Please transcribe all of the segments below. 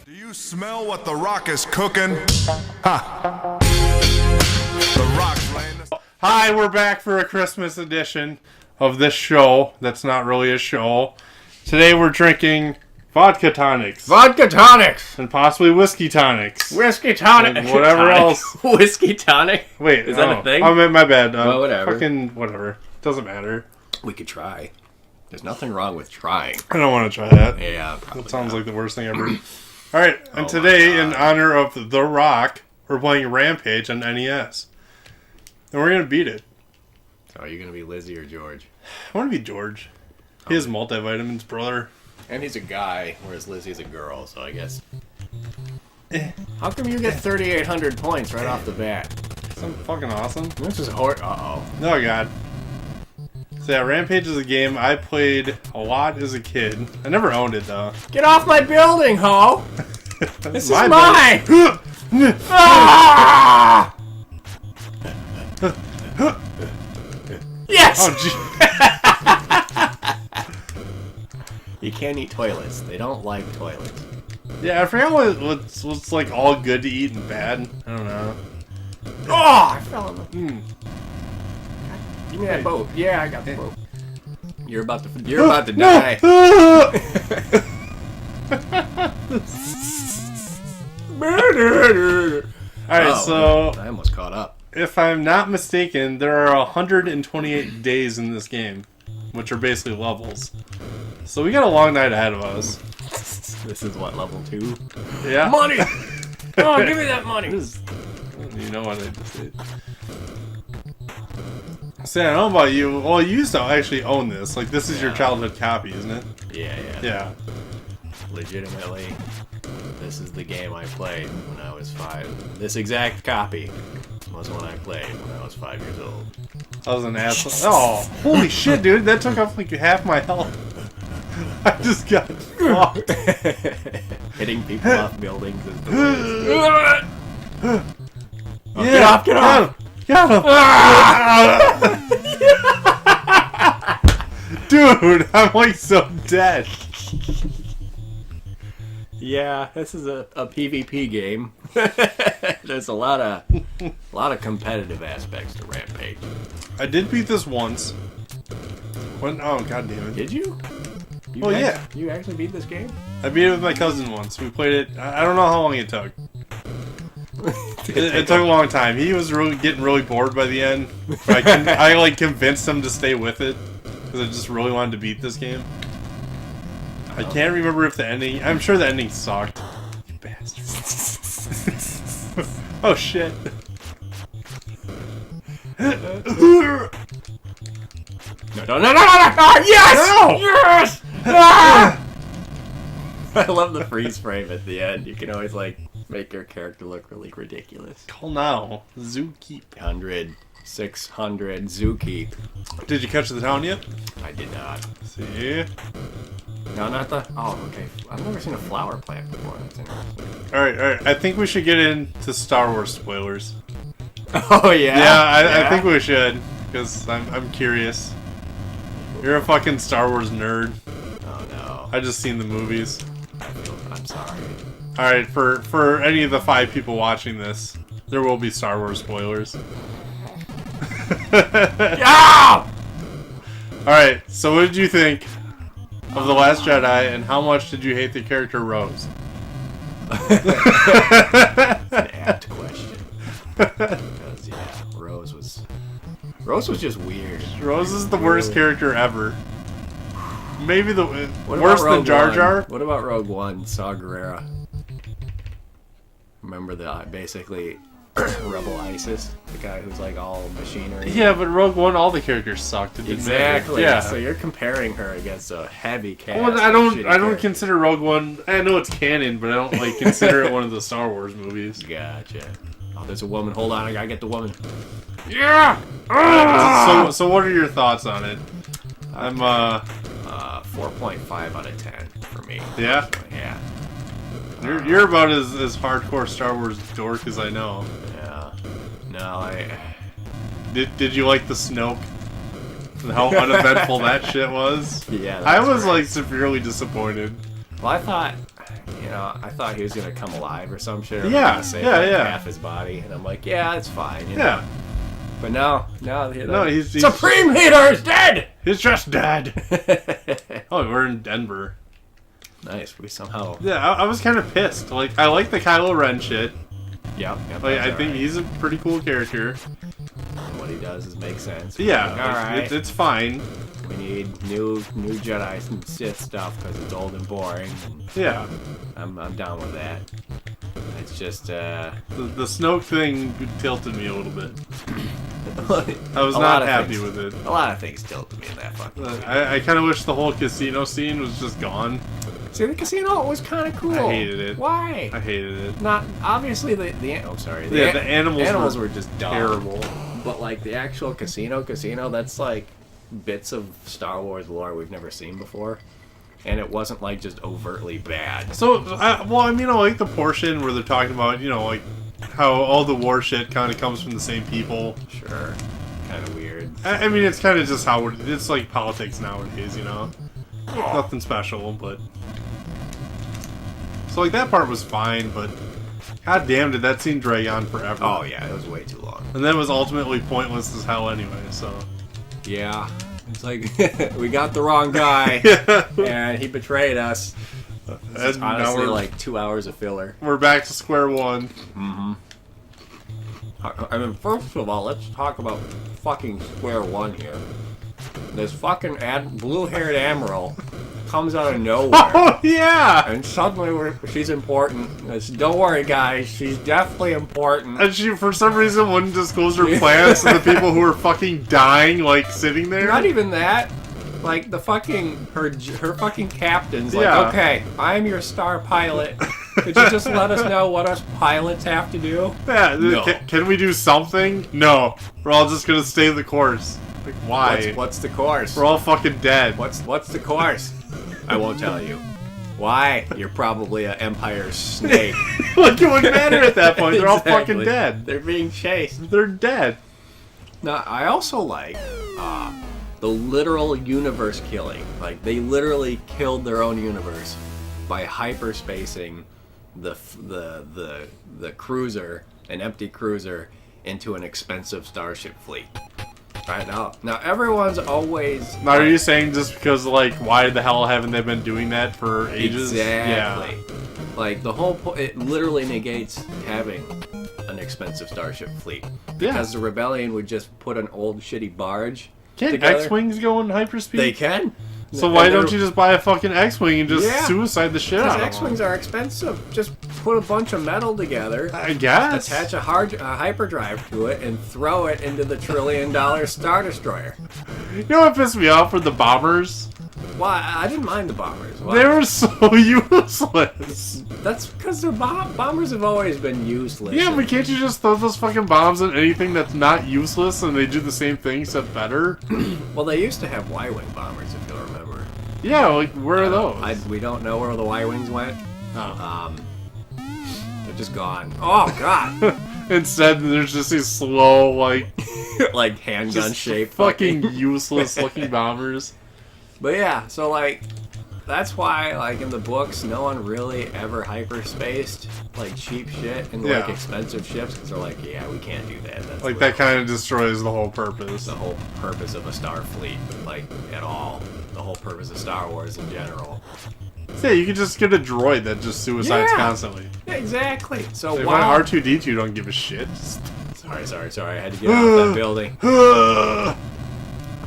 Do you smell what the Rock is cooking? Ha! The Rock's laying this. Hi, we're back for a Christmas edition of this show that's not really a show. Today we're drinking vodka tonics. Vodka tonics! And possibly whiskey tonics. Whiskey tonic! And whatever else. Whiskey tonic? Wait, is that a thing? Oh, my bad. Well, whatever. Fucking whatever. Doesn't matter. We could try. There's nothing wrong with trying. I don't want to try that. Yeah, probably That sounds not. like the worst thing ever. Alright, and today, in honor of The Rock, we're playing Rampage on NES. And we're going to beat it. So are you going to be Lizzie or George? I want to be George. He has multivitamins, brother. And he's a guy, whereas Lizzie's a girl, so I guess... How come you get 3,800 points right off the bat? I'm fucking awesome. This is hard. Uh-oh. Oh, God. So yeah, Rampage is a game I played a lot as a kid. I never owned it, though. Get off my building, ho! This is My mine! Ah! Yes! Oh, You can't eat toilets. They don't like toilets. yeah, I forgot what's like all good to eat and bad. I don't know. Oh! I fell in the... Give me that boat. Yeah, I got the boat. You're about to die. Alright, so I almost caught up. if I'm not mistaken, there are 128 days in this game, which are basically levels. So we got a long night ahead of us. This is what, level 2? Yeah. Money! Oh, give me that money! You know what I just did. See, I don't know about you. Well, you used to actually own this. Like, this is your childhood copy, isn't it? Yeah. Yeah. Legitimately, this is the game I played when I was 5. This exact copy was one I played when I was 5 years old. I was an asshole. Oh, holy shit, dude. That took off like half my health. I just got fucked. Hitting people off buildings is the worst. Oh, Yeah, get off! Got him! Dude, I'm like so dead. Yeah, this is a PvP game. There's a lot of competitive aspects to Rampage. I did beat this once. When? Oh, god damn it. Did you? Oh, yeah. You actually beat this game? I beat it with my cousin once. We played it. I don't know how long it took. It took a long time. He was getting really bored by the end. But I like convinced him to stay with it because I just really wanted to beat this game. I can't remember if the ending. I'm sure the ending sucked. You bastard. Oh shit. No! Yes! No! Yes! Ah! I love the freeze frame at the end. You can always like make your character look really ridiculous. Call now. Zookeep. 100, 600, Zookeep. Did you catch the town yet? I did not. See? No, not the... Oh, okay. I've never seen a flower plant before. That's interesting. Alright. I think we should get into Star Wars spoilers. Oh, yeah? Yeah, I think we should. Because I'm curious. You're a fucking Star Wars nerd. Oh, no. I just seen the movies. I'm sorry. Alright, for any of the 5 people watching this, there will be Star Wars spoilers. Yeah! Alright, so what did you think of The Last Jedi, and how much did you hate the character Rose? That's an apt question. Because, yeah, Rose was just weird. Rose is the worst character ever. Maybe the What worse about than Rogue Jar One? Jar. What about Rogue One, Saw Gerrera? Remember the basically Rebel ISIS, the guy who's like all machinery. Yeah, but Rogue One, all the characters sucked. It didn't matter. Exactly. Yeah. So you're comparing her against a heavy cast. Well, of I don't shitty characters. consider Rogue One. I know it's canon, but I don't like consider it one of the Star Wars movies. Gotcha. Oh, there's a woman. Hold on, I gotta get the woman. Yeah. So what are your thoughts on it? I'm 4.5 out of 10 for me. Yeah. Yeah. You're about as hardcore Star Wars dork as I know. Yeah. No, Did you like the Snoke? And how uneventful that shit was? Yeah. I was like severely disappointed. Well, I thought you know, I thought he was gonna come alive or some shit. Or Yeah, gonna save yeah, like yeah. half his body, and I'm like, yeah, it's fine. You know? Yeah. But no, He's Supreme Leader is dead. He's just dead. Oh, we're in Denver. Nice. We somehow. Yeah, I was kind of pissed. Like, I like the Kylo Ren shit. Yep. Like, I think he's a pretty cool character. What he does is make sense. Yeah, Like, all right. it's fine. We need new Jedi and Sith stuff because it's old and boring. Yeah. I'm down with that. It's just The Snoke thing tilted me a little bit. I was a not lot of happy things- with it. A lot of things tilted me in that fucking movie. I kind of wish the whole casino scene was just gone. See, the casino was kind of cool. I hated it. Why? I hated it. Not obviously the The animals were just dumb. terrible. But like the actual casino, that's like bits of Star Wars lore we've never seen before, and it wasn't like just overtly bad. So, I like the portion where they're talking about, like how all the war shit kind of comes from the same people. Sure, kind of weird. I mean, it's kind of just how it's like politics nowadays, Nothing special, but so like that part was fine, but god damn, did that scene drag on forever? Oh yeah, it was way too long. And then it was ultimately pointless as hell anyway. So yeah, it's like we got the wrong guy, and he betrayed us. It's now honestly we're, like 2 hours of filler. we're back to square one. I mean, first of all, let's talk about fucking square one here. This fucking blue-haired admiral comes out of nowhere. Oh yeah! And suddenly she's important. Don't worry, guys. She's definitely important. And she, for some reason, wouldn't disclose her plans to the people who were fucking dying, like, sitting there. Not even that. Like, the fucking... Her fucking captain's like, Yeah. okay, I'm your star pilot. Could you just let us know what us pilots have to do? Yeah, No. can we do something? No. We're all just gonna stay the course. Like, why? What's the course? We're all fucking dead. What's the course? I won't tell you. Why? You're probably an Empire snake. Like, it wouldn't matter at that point. They're all fucking Exactly. dead. They're being chased. They're dead. Now, I also like the literal universe killing. Like, they literally killed their own universe by hyperspacing the cruiser, an empty cruiser, into an expensive starship fleet. Right now everyone's always. Now, are you saying just because, like, why the hell haven't they been doing that for ages? Exactly. Yeah. Like, the whole it literally negates having an expensive starship fleet. Because the rebellion would just put an old shitty barge Can't together. X-Wings go in hyperspeed? They can. So why don't you just buy a fucking X-Wing and just Yeah. suicide the shit out Because of them? X-Wings are expensive. Just put a bunch of metal together, I guess. attach a hyperdrive to it, and throw it into the $1 trillion Star Destroyer. You know what pissed me off were the bombers? Why? I didn't mind the bombers. Why? They were so useless. That's because their bombers have always been useless. Yeah, but can't you just throw those fucking bombs at anything that's not useless and they do the same thing except better? Well, they used to have Y-wing bombers, if you'll remember. Yeah, like, where are those? We don't know where the Y-wings went. Oh. They're just gone. Oh God! Instead, there's just these slow, like, Like handgun just shaped fucking useless looking bombers. But yeah, so like that's why like in the books no one really ever hyperspaced like cheap shit and like Yeah. expensive ships because they're like, yeah, we can't do that. That's Like, that kind of destroys the whole purpose. the whole purpose of a star fleet, like at all. The whole purpose of Star Wars in general. Yeah, you could just get a droid that just suicides Yeah. constantly. Yeah, exactly. So If while R2-D2 don't give a shit. sorry, I had to get off that building.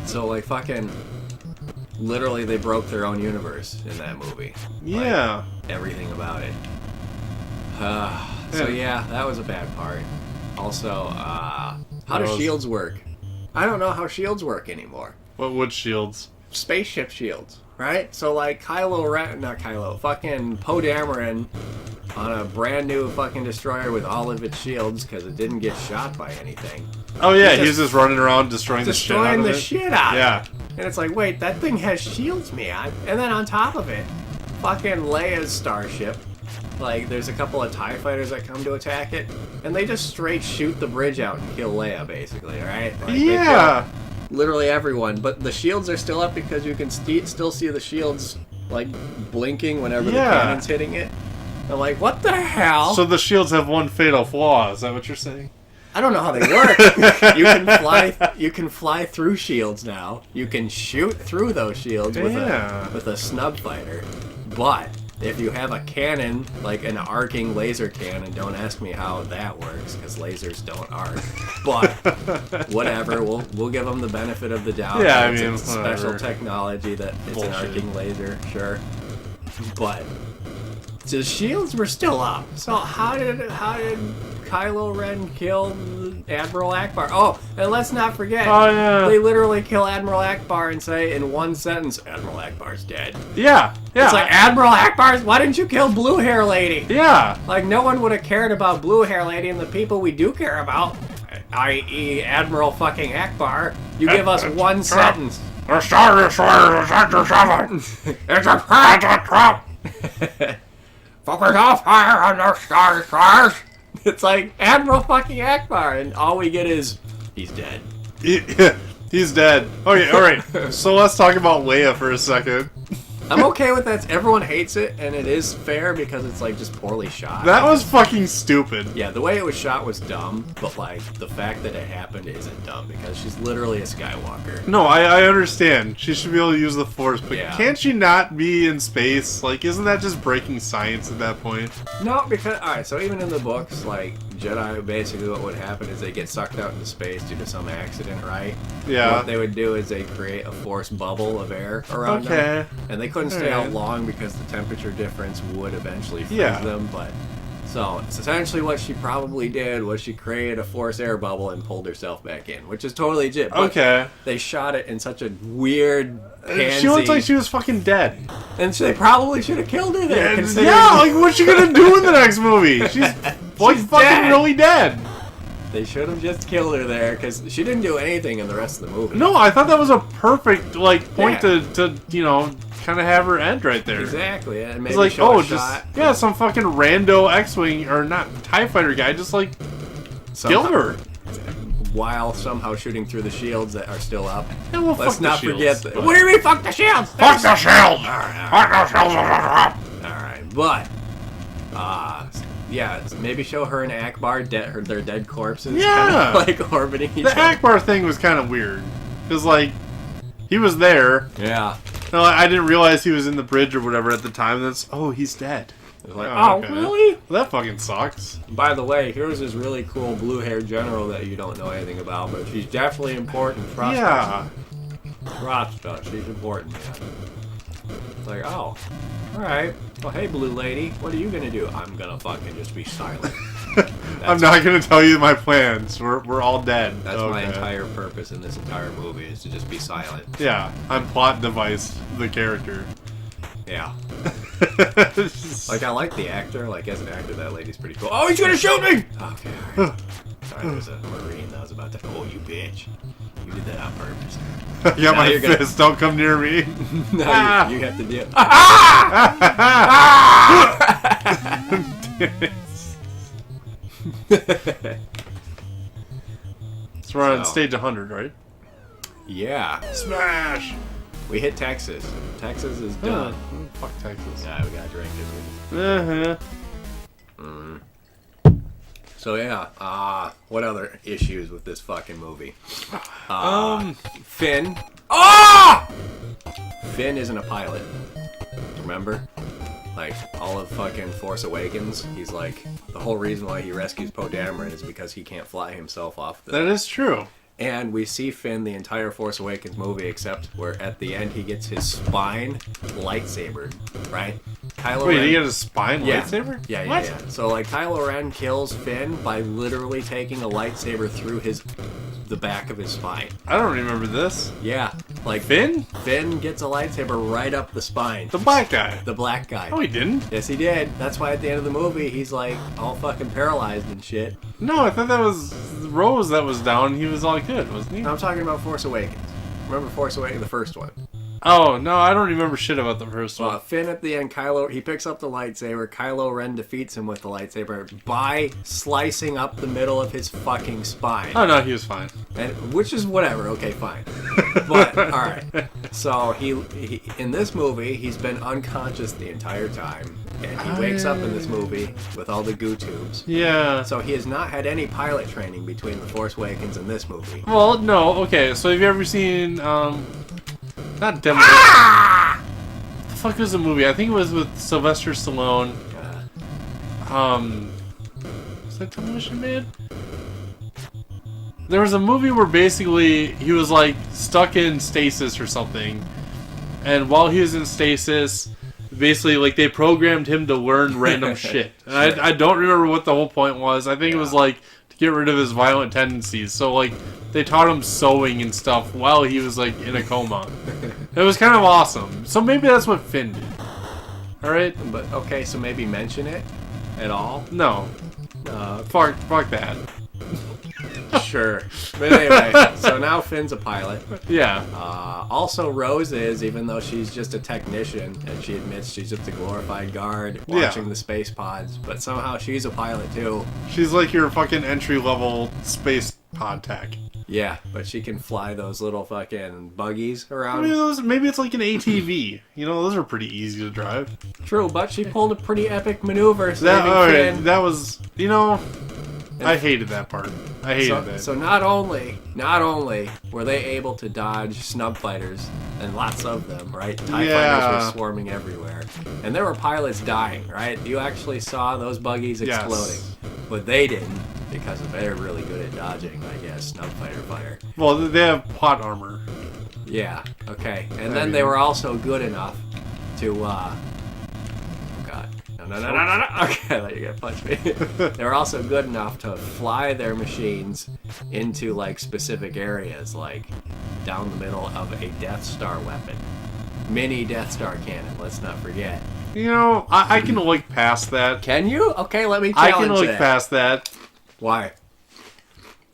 So like fucking literally they broke their own universe in that movie. Yeah. Like, everything about it. So yeah, that was a bad part. Also, how do shields work? I don't know how shields work anymore. What shields? Spaceship shields, right? So like fucking Poe Dameron on a brand new fucking destroyer with all of its shields because it didn't get shot by anything. Oh yeah, He's he's just running around destroying the shit out of it. shit out of Yeah. it. And it's like, wait, that thing has shields, man. And then on top of it, fucking Leia's starship. Like, there's a couple of TIE fighters that come to attack it, and they just straight shoot the bridge out and kill Leia, basically, right? Like, they Yeah. kill literally everyone, but the shields are still up because you can still see the shields like blinking whenever the cannon's hitting it. I'm like, what the hell? So the shields have one fatal flaw. Is that what you're saying? I don't know how they work. You can fly through shields now. You can shoot through those shields with a snub fighter. But if you have a cannon, like an arcing laser cannon, don't ask me how that works, because lasers don't arc. But whatever, we'll give them the benefit of the doubt. Yeah, I it's mean, a special technology that it's an arcing laser, sure. But the shields were still up. So how did Kylo Ren kill Admiral Akbar? Oh, and let's not forget, they literally kill Admiral Akbar and say in one sentence, Admiral Akbar's dead. Yeah. It's like, Admiral Akbar's, why didn't you kill Blue Hair Lady? Yeah. Like, no one would have cared about Blue Hair Lady, and the people we do care about, i.e. Admiral fucking Akbar, you give us one sentence. The Star Destroyer is Sector 7. It's a trap. Focus off fire on the Star Destroyers. It's like Admiral fucking Akbar, and all we get is he's dead. He's dead. Okay, all right. So let's talk about Leia for a second. I'm okay with that. Everyone hates it, and it is fair because it's like just poorly shot. That was fucking stupid. Yeah, the way it was shot was dumb, but like the fact that it happened isn't dumb because she's literally a Skywalker. No, I understand. She should be able to use the Force, but can't she not be in space? Like, isn't that just breaking science at that point? No, because alright, so even in the books, like Jedi, basically what would happen is they get sucked out into space due to some accident, right? Yeah. And what they would do is they create a force bubble of air around them, and they couldn't stay out long because the temperature difference would eventually freeze them. But so it's essentially what she probably did was she created a force air bubble and pulled herself back in, which is totally legit. But they shot it in such a weird. Pansy. She looked like she was fucking dead. And so they probably should have killed her there. Like what's she gonna do in the next movie? She's fucking dead. Really dead. They should have just killed her there because she didn't do anything in the rest of the movie. No, I thought that was a perfect point to you know kind of have her end right there. Exactly. And maybe it's like some fucking rando X-wing or not TIE fighter guy just like killed her. While somehow shooting through the shields that are still up. Yeah, well, let's not forget that. What do you mean, fuck the shields? Fuck the shields! Alright, but yeah, maybe show her and Akbar their dead corpses kind of like orbiting each other. The Akbar thing was kind of weird. Because, like, he was there. Yeah. No, I didn't realize he was in the bridge or whatever at the time. He's dead. Like, really? Well, that fucking sucks. By the way, here's this really cool blue-haired general that you don't know anything about, but she's definitely important. Trust us. Trust us. She's important, It's like, oh, alright. Well, hey, blue lady, what are you gonna do? I'm gonna fucking just be silent. I'm not gonna tell you my plans. We're all dead. That's my entire purpose in this entire movie, is to just be silent. Yeah, I'm plot device the character. Yeah. Like, I like the actor. Like, as an actor, that lady's pretty cool. Oh, he's gonna shoot me! Okay, alright. Sorry, there's a Marine that was about to... Oh, you bitch. You did that on purpose. I got my fist. Don't come near me. No, you have to do it. So we're on stage 100, right? Yeah. Smash! We hit Texas. Texas is done. Fuck Texas. Yeah, we gotta drink this week. So yeah, what other issues with this fucking movie? Finn. Finn isn't a pilot. Remember? Like, all of fucking Force Awakens, he's like, the whole reason why he rescues Poe Dameron is because he can't fly himself off the... That is true. And we see Finn the entire Force Awakens movie, except where at the end he gets his spine lightsaber, right? Kylo Ren, he got a spine lightsaber? Yeah. So like Kylo Ren kills Finn by literally taking a lightsaber through the back of his spine. I don't remember this. Yeah. Like Finn? Finn gets a lightsaber right up the spine. The black guy. The black guy. No, he didn't. Yes, he did. That's why at the end of the movie he's like all fucking paralyzed and shit. No, I thought that was Rose that was down. He was all good, wasn't he? No, I'm talking about Force Awakens. Remember Force Awakens, the first one? Oh, no, I don't remember shit about the first one. Finn at the end, he picks up the lightsaber. Kylo Ren defeats him with the lightsaber by slicing up the middle of his fucking spine. Oh, no, he was fine. Which is whatever. Okay, fine. But all right, so he in this movie he's been unconscious the entire time, and he wakes up in this movie with all the goo tubes. Yeah. So he has not had any pilot training between The Force Awakens and this movie. Well, no. Okay, so have you ever seen not Demolition? The fuck was the movie? I think it was with Sylvester Stallone. Was that Demolition Man? There was a movie where basically he was like stuck in stasis or something, and while he was in stasis, basically like they programmed him to learn random shit. And I don't remember what the whole point was. I think it was like to get rid of his violent tendencies. So like they taught him sewing and stuff while he was like in a coma. It was kind of awesome. So maybe that's what Finn did. All right, But okay, so maybe mention it at all. no, fuck that. Sure. But anyway, so now Finn's a pilot. Yeah. Also, Rose is, even though she's just a technician, and she admits she's just a glorified guard watching the space pods, but somehow she's a pilot too. She's like your fucking entry-level space pod tech. Yeah, but she can fly those little fucking buggies I around. mean, maybe it's like an ATV. You know, those are pretty easy to drive. True, but she pulled a pretty epic maneuver. That was, you know, I hated that part. I hated that. So not only were they able to dodge snub fighters, and lots of them, right? TIE fighters were swarming everywhere. And there were pilots dying, right? You actually saw those buggies exploding. Yes. But they didn't, because they're really good at dodging, I guess, snub fighter fire. Well, they have plot armor. Yeah, okay. And then they were also good enough to, oh god. No. Okay, I thought you were gonna punch me. They were also good enough to fly their machines into, like, specific areas, like down the middle of a Death Star weapon. Mini Death Star cannon, let's not forget. You know, I can look past that. Can you? Okay, let me I challenge can look that. past that. Why?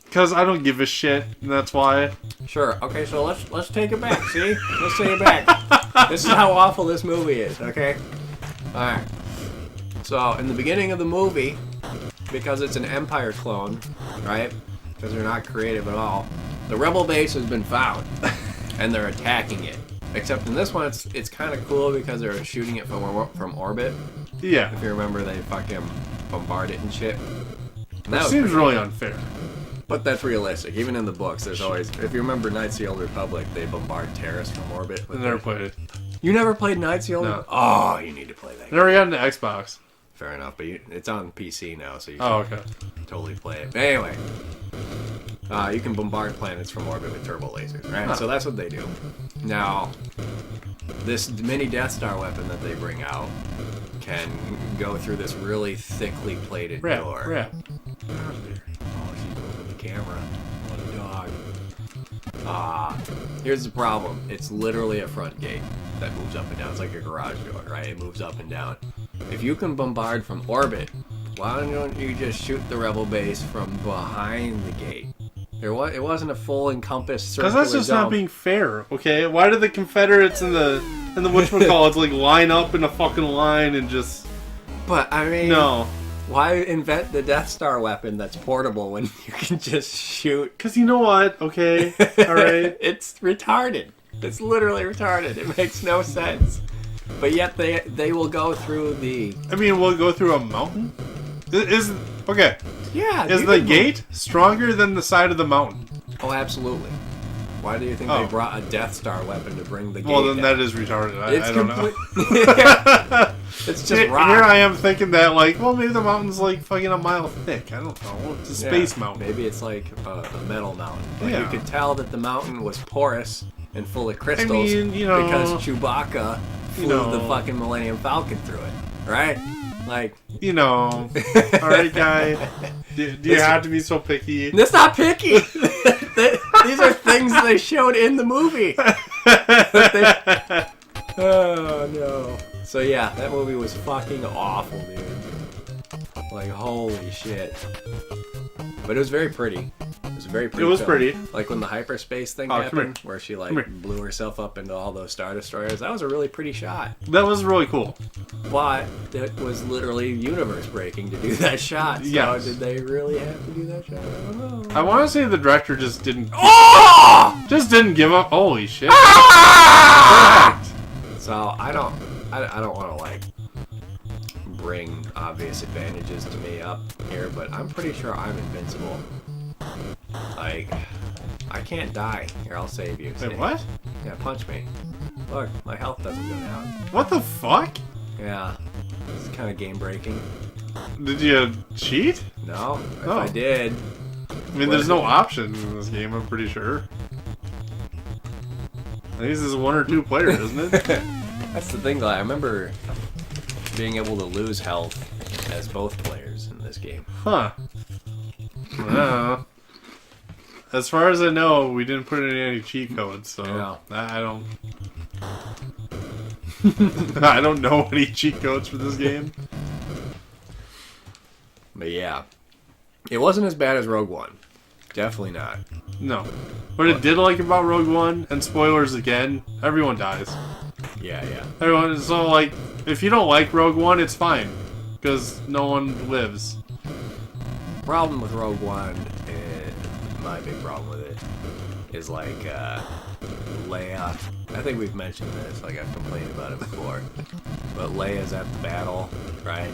Because I don't give a shit, and that's why. Sure. Okay, so let's take it back. See? Let's take it back. This is how awful this movie is, okay? Alright. So, in the beginning of the movie, because it's an Empire clone, right? Because they're not creative at all, the Rebel base has been found, and they're attacking it. Except in this one, it's kind of cool because they're shooting it from orbit. Yeah. If you remember, they fucking bombard it and shit. And That seems really unfair. But that's realistic. Even in the books, there's always... If you remember Knights of the Old Republic, they bombard terrorists from orbit. I never played it. You never played Knights of the Old Republic? Oh, you need to play that game. Never got into Xbox. Fair enough, but it's on PC now, so you Oh, can okay. totally play it. But anyway, you can bombard planets from orbit with turbo lasers, right? Huh. So that's what they do. Now, this mini Death Star weapon that they bring out can go through this really thickly plated door. Rap. Oh, she's moving the camera. What a dog. Here's the problem. It's literally a front gate that moves up and down. It's like a garage door, right? It moves up and down. If you can bombard from orbit, why don't you just shoot the Rebel base from behind the gate? It wasn't a full encompass circular Because that's just dome. not being fair, okay? Why did the Confederates and the whatchamacallits like line up in a fucking line and just... But, I mean... No. Why invent the Death Star weapon that's portable when you can just shoot? Because you know what, okay? Alright? It's retarded. It's literally retarded. It makes no sense. But yet they will go through the... I mean, we'll go through a mountain? Okay. Yeah. Is the gate stronger than the side of the mountain? Oh, absolutely. Why do you think they brought a Death Star weapon to bring the gate Well, then down? that is retarded. I don't know. It's just rock. Here I am thinking that, like, well, maybe the mountain's like fucking a mile thick. I don't know. It's a space mountain. Maybe it's like a metal mountain. But Yeah. you could tell that the mountain was porous and full of crystals. I mean, you know, because Chewbacca flew the fucking Millennium Falcon through it, right? Like, you know, all right, guy. Do you have to be so picky? that's not picky. These are things they showed in the movie. Oh no. So yeah, that movie was fucking awful, dude. Like, holy shit. But it was very pretty. It was a very pretty. It was film. pretty. Like when the hyperspace thing Come happened, here. where she Come here. like blew herself up into all those Star Destroyers. That was a really pretty shot. That was really cool. But it was literally universe breaking to do that shot. So Yes. did they really have to do that shot? I don't know. I want to say the director just didn't Oh! just didn't give up. Holy shit! Ah! So I don't want to like bring obvious advantages to me up here, but I'm pretty sure I'm invincible. Like, I can't die. Here, I'll save you. Wait, what? Yeah, punch me. Look, my health doesn't go down. What the fuck? Yeah, it's kind of game breaking. Did you cheat? No, if Oh. I did. I mean, there's no options in this game. I'm pretty sure. I think this is 1 or 2 players, isn't it? That's the thing, though. I remember being able to lose health as both players in this game. Huh. As far as I know, we didn't put in any cheat codes, so Yeah. I don't. I don't know any cheat codes for this game. But yeah, it wasn't as bad as Rogue One. Definitely not. No. What I did like about Rogue One, and spoilers again, everyone dies. Yeah. Everyone, so like, if you don't like Rogue One, it's fine, because no one lives. Problem with Rogue One, my big problem with it, is like Leia. I think we've mentioned this, like I've complained about it before. But Leia's at the battle, right?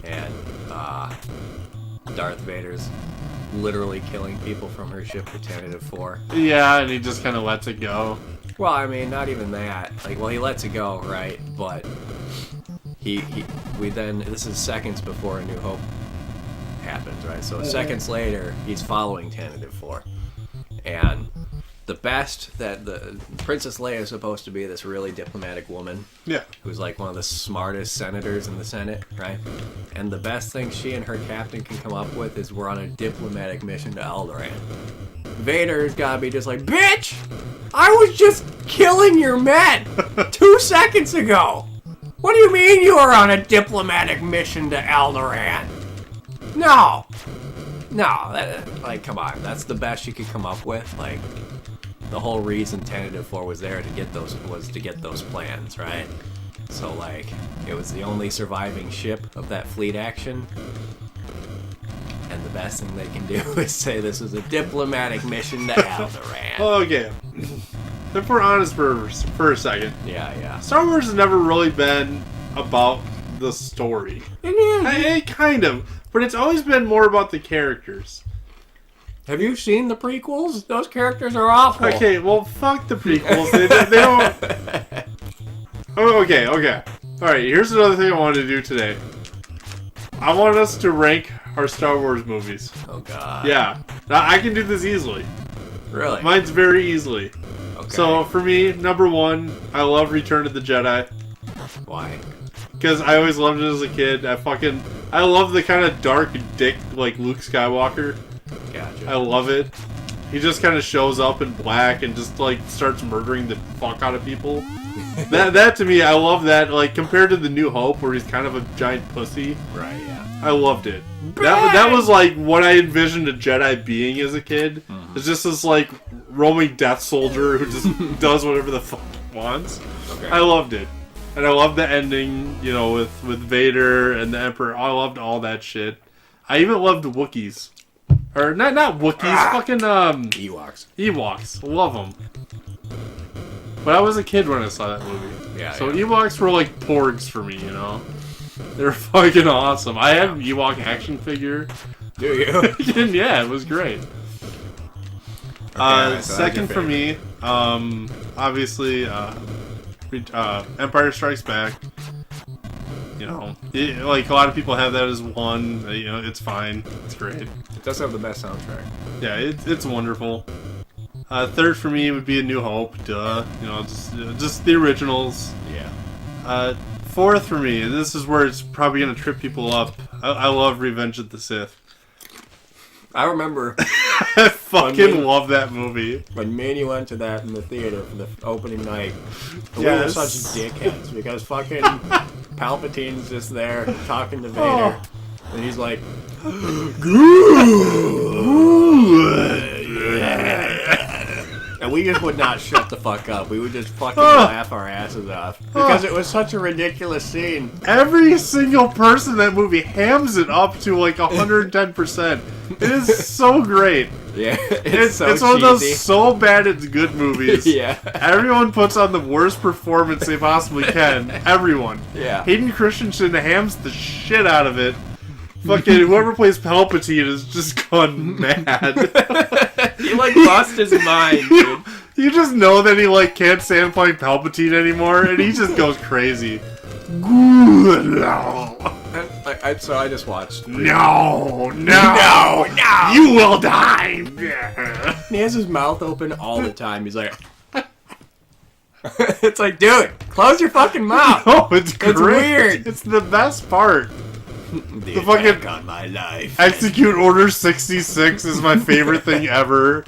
And Darth Vader's literally killing people from her ship for Tentative 4. Yeah, and he just kind of lets it go. Well, I mean, not even that. Like, well, he lets it go, right? But we then, this is seconds before A New Hope happens, right? So seconds later, he's following Tentative 4. And the best that the Princess Leia is supposed to be this really diplomatic woman. Yeah. Who's like one of the smartest senators in the Senate, right? And the best thing she and her captain can come up with is we're on a diplomatic mission to Alderaan. Vader's gotta be just like, bitch! I was just killing your men 2 seconds ago! What do you mean you are on a diplomatic mission to Alderaan? No! Like, come on, that's the best you could come up with. Like, the whole reason Tentative 4 was there to get those plans, right? So, like, it was the only surviving ship of that fleet action. And the best thing they can do is say this is a diplomatic mission to Alderaan. Okay. If we're honest for a second, Yeah. Star Wars has never really been about the story. It is. Kind of, but it's always been more about the characters. Have you seen the prequels? Those characters are awful. Okay, well, fuck the prequels. They don't. Oh, okay. All right. Here's another thing I wanted to do today. I want us to rank our Star Wars movies. Oh, God. Yeah, now, I can do this easily. Really? Mine's very easily. Okay. So for me, number 1, I love Return of the Jedi. Why? Because I always loved it as a kid. I love the kind of dark dick like Luke Skywalker. Gotcha. I love it. He just kind of shows up in black and just like starts murdering the fuck out of people. that to me, I love that. Like compared to the New Hope, where he's kind of a giant pussy. Right. Yeah. I loved it. That was like what I envisioned a Jedi being as a kid. Mm-hmm. It's just this like roaming death soldier who just does whatever the fuck he wants. Okay. I loved it. And I loved the ending, you know, with Vader and the Emperor. I loved all that shit. I even loved Wookiees. Or, not Wookiees, fucking, Ewoks. Love them. But I was a kid when I saw that movie. Yeah. So Ewoks were like porgs for me, you know? They're fucking awesome. I had an Ewok action figure. Do you? Yeah, it was great. so second for me, obviously, Empire Strikes Back. You know, like a lot of people have that as 1. You know, it's fine. It's great. It does have the best soundtrack. Yeah, it's wonderful. Third for me would be A New Hope. Duh. You know, just the originals. Yeah. Fourth for me, this is where it's probably gonna trip people up. I love Revenge of the Sith. I remember I fucking love that movie. when me and you went to that in the theater for the opening night. We Yes. were such dickheads because fucking Palpatine's just there talking to Vader. And he's like, and we just would not shut the fuck up. We would just fucking laugh our asses off because it was such a ridiculous scene. Every single person in that movie hams it up to like 110%. It is so great. Yeah, it's so it's one of those cheesy. so bad it's good movies. Yeah. Everyone puts on the worst performance they possibly can. Everyone. Yeah. Hayden Christensen hams the shit out of it. Fucking whoever plays Palpatine is just gone mad. He like lost his mind, dude. You just know that he like can't stand playing Palpatine anymore, and he just goes crazy. So I just watched. No, No! you will die. He has his mouth open all the time. He's like, it's like, dude, close your fucking mouth. Oh, it's great. It's weird. It's the best part. The fucking on my life. Execute Order 66 is my favorite thing ever.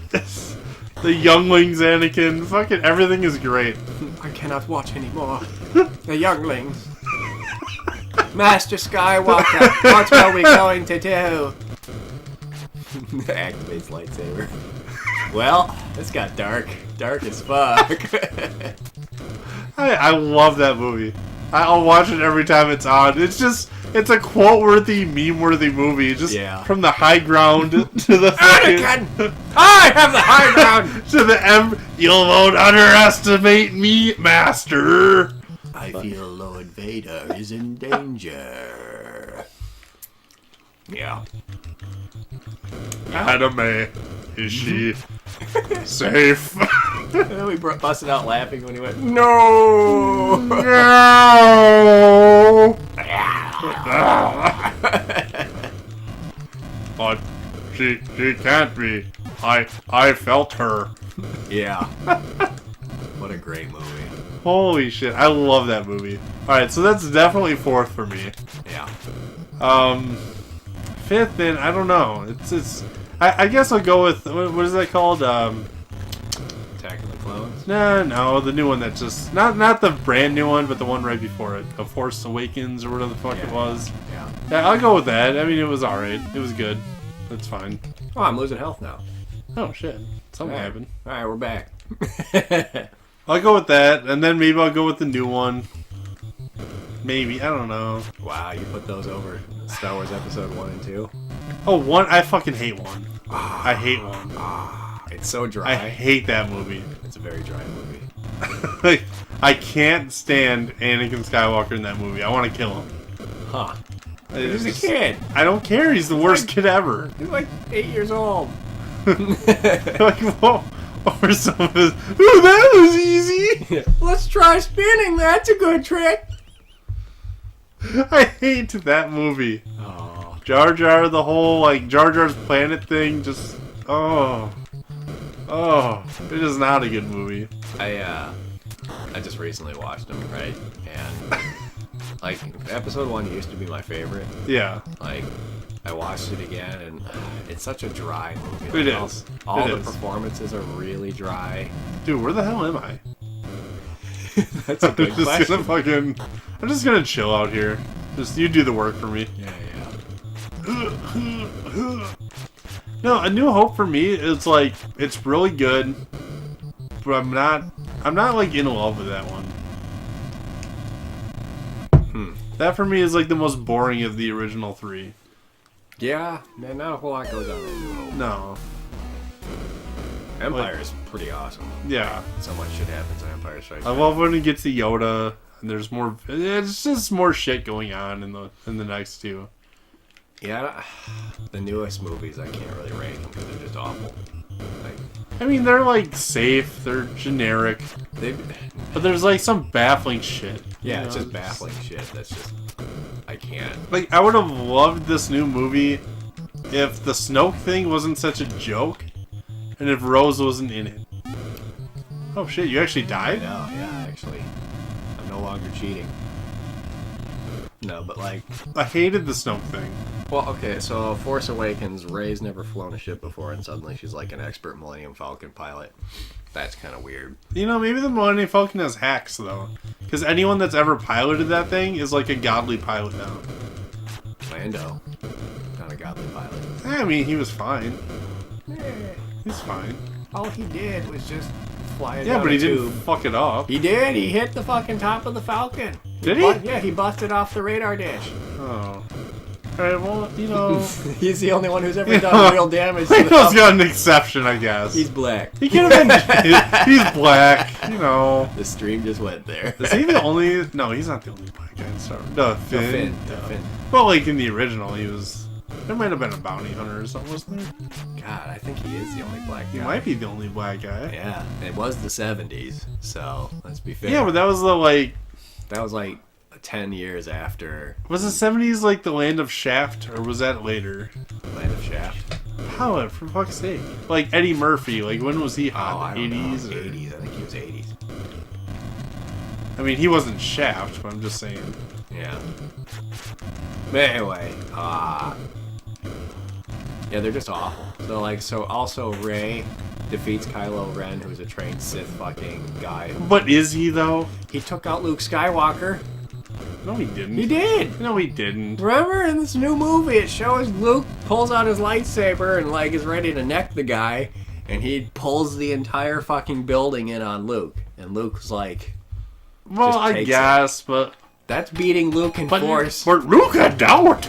The younglings, Anakin, fucking everything is great. I cannot watch anymore. The younglings. Master Skywalker, what are we going to do? Activates lightsaber. Well, this got dark. Dark as fuck. I love that movie. I'll watch it every time it's on. It's a quote-worthy, meme-worthy movie. Just from the high ground to the Anakin! I have the high ground! to the you won't underestimate me, Master. I feel Lord Vader is in danger. Yeah. Anime, is she safe? We busted out laughing when he went, no! No! But she can't be. I felt her. Yeah. What a great movie. Holy shit, I love that movie. Alright, so that's definitely fourth for me. Yeah. Fifth, then, I don't know. I guess I'll go with, what is that called? Attack of the Clones? No, the new one that's just, not the brand new one, but the one right before it. The Force Awakens, or whatever the fuck it was. Yeah, I'll go with that. I mean, it was alright. It was good. That's fine. Oh, I'm losing health now. Oh, shit. Something happened. Alright, we're back. I'll go with that, and then maybe I'll go with the new one. Maybe, I don't know. Wow, you put those over Star Wars Episode 1 and 2? Oh, 1? I fucking hate 1. I hate 1. It's so dry. I hate that movie. It's a very dry movie. Like, I can't stand Anakin Skywalker in that movie. I want to kill him. Huh. He's a kid. I don't care. He's the worst kid ever. He's like 8 years old. Like, whoa. Or some of his, ooh, that was easy. Let's try spinning. That's a good trick. I hate that movie. Oh. Jar Jar, the whole, like, Jar Jar's planet thing, just, oh, it is not a good movie. I just recently watched them, right? And, like, Episode 1 used to be my favorite. Yeah. Like, I watched it again, and it's such a dry movie. It Like, is. All It the is. performances are really dry. Dude, where the hell am I? That's a good I'm just question. I'm just gonna chill out here. Just, you do the work for me. Yeah. No, A New Hope for me is like, it's really good, but I'm not like in love with that one. That for me is like the most boring of the original three. Yeah, man, not a whole lot goes on in No. Empire is pretty awesome. Yeah. So much shit happens in Empire Strikes I Back. love when it gets to Yoda, and there's more. It's just more shit going on in the next two. Yeah, the newest movies I can't really rank them because they're just awful. Like, I mean, they're like safe, they're generic, but there's like some baffling shit. yeah, you it's know? just baffling shit. That's just I can't. Like, I would have loved this new movie if the Snoke thing wasn't such a joke, and if Rose wasn't in it. Oh shit, you actually died? No, yeah, actually, I'm no longer cheating. No, but like, I hated the Snoke thing. well, okay, so Force Awakens, Rey's never flown a ship before, and suddenly she's like an expert Millennium Falcon pilot. That's kind of weird. You know, maybe the Millennium Falcon has hacks, though. Because anyone that's ever piloted that thing is like a godly pilot now. Lando, not a godly pilot. I mean, he was fine. He's fine. All he did was just flying Yeah, down but he a didn't tube. fuck it up. He did. He hit the fucking top of the Falcon. Did he? Yeah, he busted off the radar dish. Oh. Alright, well, you know... He's the only one who's ever done real damage to the Plato's Falcon. got an exception, I guess. He's black. He could have been... He's black, you know. The stream just went there. Is he the only... No, he's not the only black guy in Star Wars. No, Finn. Finn. Well, like, in the original, he was... There might have been a bounty hunter or something, wasn't there? God, I think he is the only black guy. He might be the only black guy. Yeah, it was the 70s, so let's be fair. Yeah, but that was the, like... That was like 10 years after Was the 70s, like, the land of Shaft, or was that later? Land of Shaft. How, for fuck's sake? Like, Eddie Murphy, like, when was he hot? I don't know. 80s? Or... 80s, I think he was 80s. I mean, he wasn't Shaft, but I'm just saying. Yeah. But anyway, yeah, they're just awful. So also Rey defeats Kylo Ren, who's a trained Sith fucking guy. But is he, though? He took out Luke Skywalker. No, he didn't. He did! No, he didn't. Remember in this new movie, it shows Luke pulls out his lightsaber and like is ready to neck the guy, and he pulls the entire fucking building in on Luke. And Luke's like... Well, I takes guess, but... That's beating Luke in force. But Luke had doubt!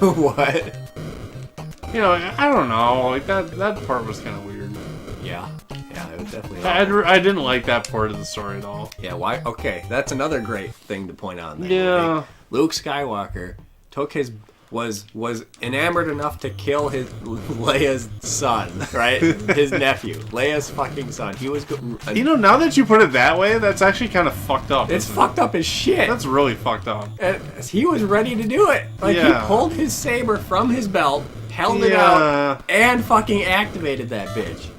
What? You know, I don't know. Like, that part was kind of weird. Yeah. Yeah, it was definitely... I didn't like that part of the story at all. Yeah, why? Okay, that's another great thing to point out in that Yeah. movie. Luke Skywalker took his... was enamored enough to kill his Leia's son, right? His nephew, Leia's fucking son. He was. You know, now that you put it that way, that's actually kind of fucked up. It's fucked up as shit. That's really fucked up. And he was ready to do it. Like Yeah. he pulled his saber from his belt, held it out, and fucking activated that bitch.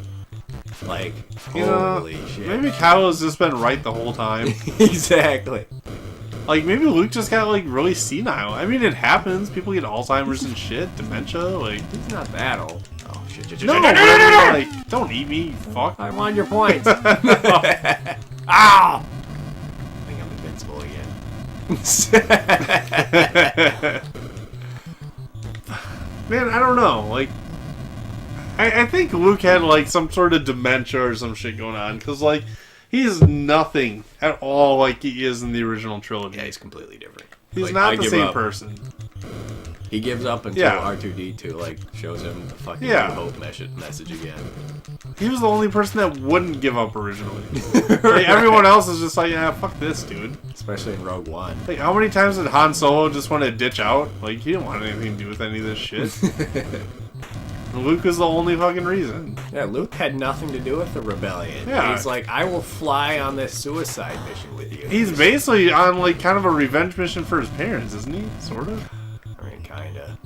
Like, holy shit. Maybe Kylo's just been right the whole time. Exactly. Like, maybe Luke just got, like, really senile. I mean, it happens. People get Alzheimer's and shit, dementia, like... He's not that old. Oh, shit. No! Like, don't eat me, you fuck. I want your points. Ow! I think I'm invincible again. Man, I don't know. Like, I think Luke had, like, some sort of dementia or some shit going on. Because, like, he's nothing at all like he is in the original trilogy. Yeah, he's completely different. He's Like, not I the give same up. person. He gives up until R2-D2, like, shows him the fucking New Hope message again. He was the only person that wouldn't give up originally. Like, everyone else is just like, yeah, fuck this, dude. Especially in Rogue One. Like, how many times did Han Solo just want to ditch out? Like, he didn't want anything to do with any of this shit. And Luke was the only fucking reason. Yeah, Luke had nothing to do with the rebellion. Yeah. He's like, I will fly on this suicide mission with you. He's basically on, like, kind of a revenge mission for his parents, isn't he? Sort of? I mean, kinda.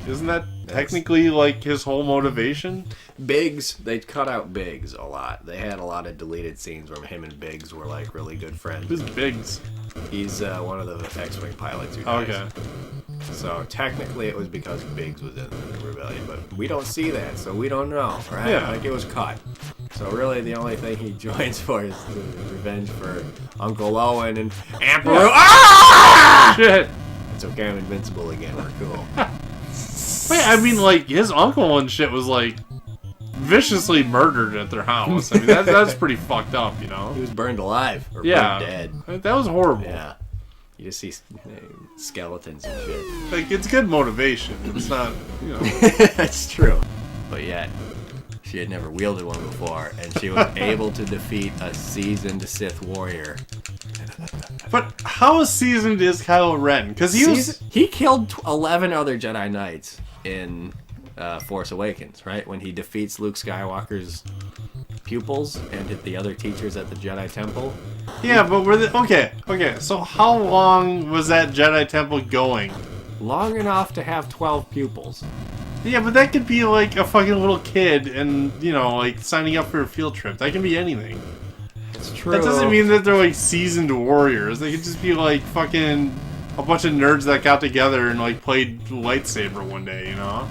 Isn't that technically, like, his whole motivation? Biggs, they cut out Biggs a lot. They had a lot of deleted scenes where him and Biggs were, like, really good friends. Who's Biggs? He's one of the X-Wing pilots who dies. Okay. So technically it was because Biggs was in the rebellion, but we don't see that, so we don't know, right? Yeah. Like, it was cut. So really the only thing he joins for is the revenge for Uncle Owen and Aunt Beru. Yeah. Ah! Shit! It's okay, I'm invincible again, we're cool. Wait, I mean, like, his uncle and shit was, like, viciously murdered at their house. I mean, that's pretty fucked up, you know? He was burned alive, or Yeah. burned dead. That was horrible. Yeah. You just see skeletons and shit. Like, it's good motivation. It's not, you know. That's true. But yet, she had never wielded one before, and she was able to defeat a seasoned Sith warrior. But how seasoned is Kylo Ren? Because he killed 11 other Jedi Knights in Force Awakens, right? When he defeats Luke Skywalker's pupils and the other teachers at the Jedi Temple. Yeah, but were they... Okay, so how long was that Jedi Temple going? Long enough to have 12 pupils. Yeah, but that could be like a fucking little kid and, you know, like signing up for a field trip. That can be anything. It's true. That doesn't mean that they're like seasoned warriors. They could just be like fucking a bunch of nerds that got together and like played lightsaber one day, you know?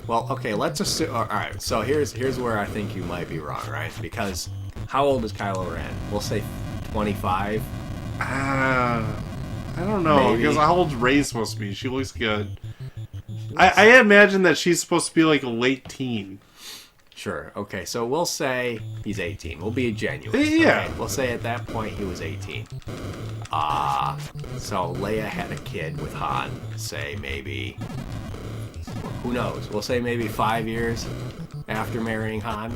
Well, okay, let's assume... Alright, so here's where I think you might be wrong, right? Because how old is Kylo Ren? We'll say 25? I don't know, Maybe. because how old's Rey supposed to be? She looks good. I imagine that she's supposed to be like a late teen. Sure. Okay, so we'll say he's 18. We'll be genuine. Yeah. Okay, we'll say at that point he was 18. So Leia had a kid with Han, say maybe, who knows? We'll say maybe 5 years after marrying Han.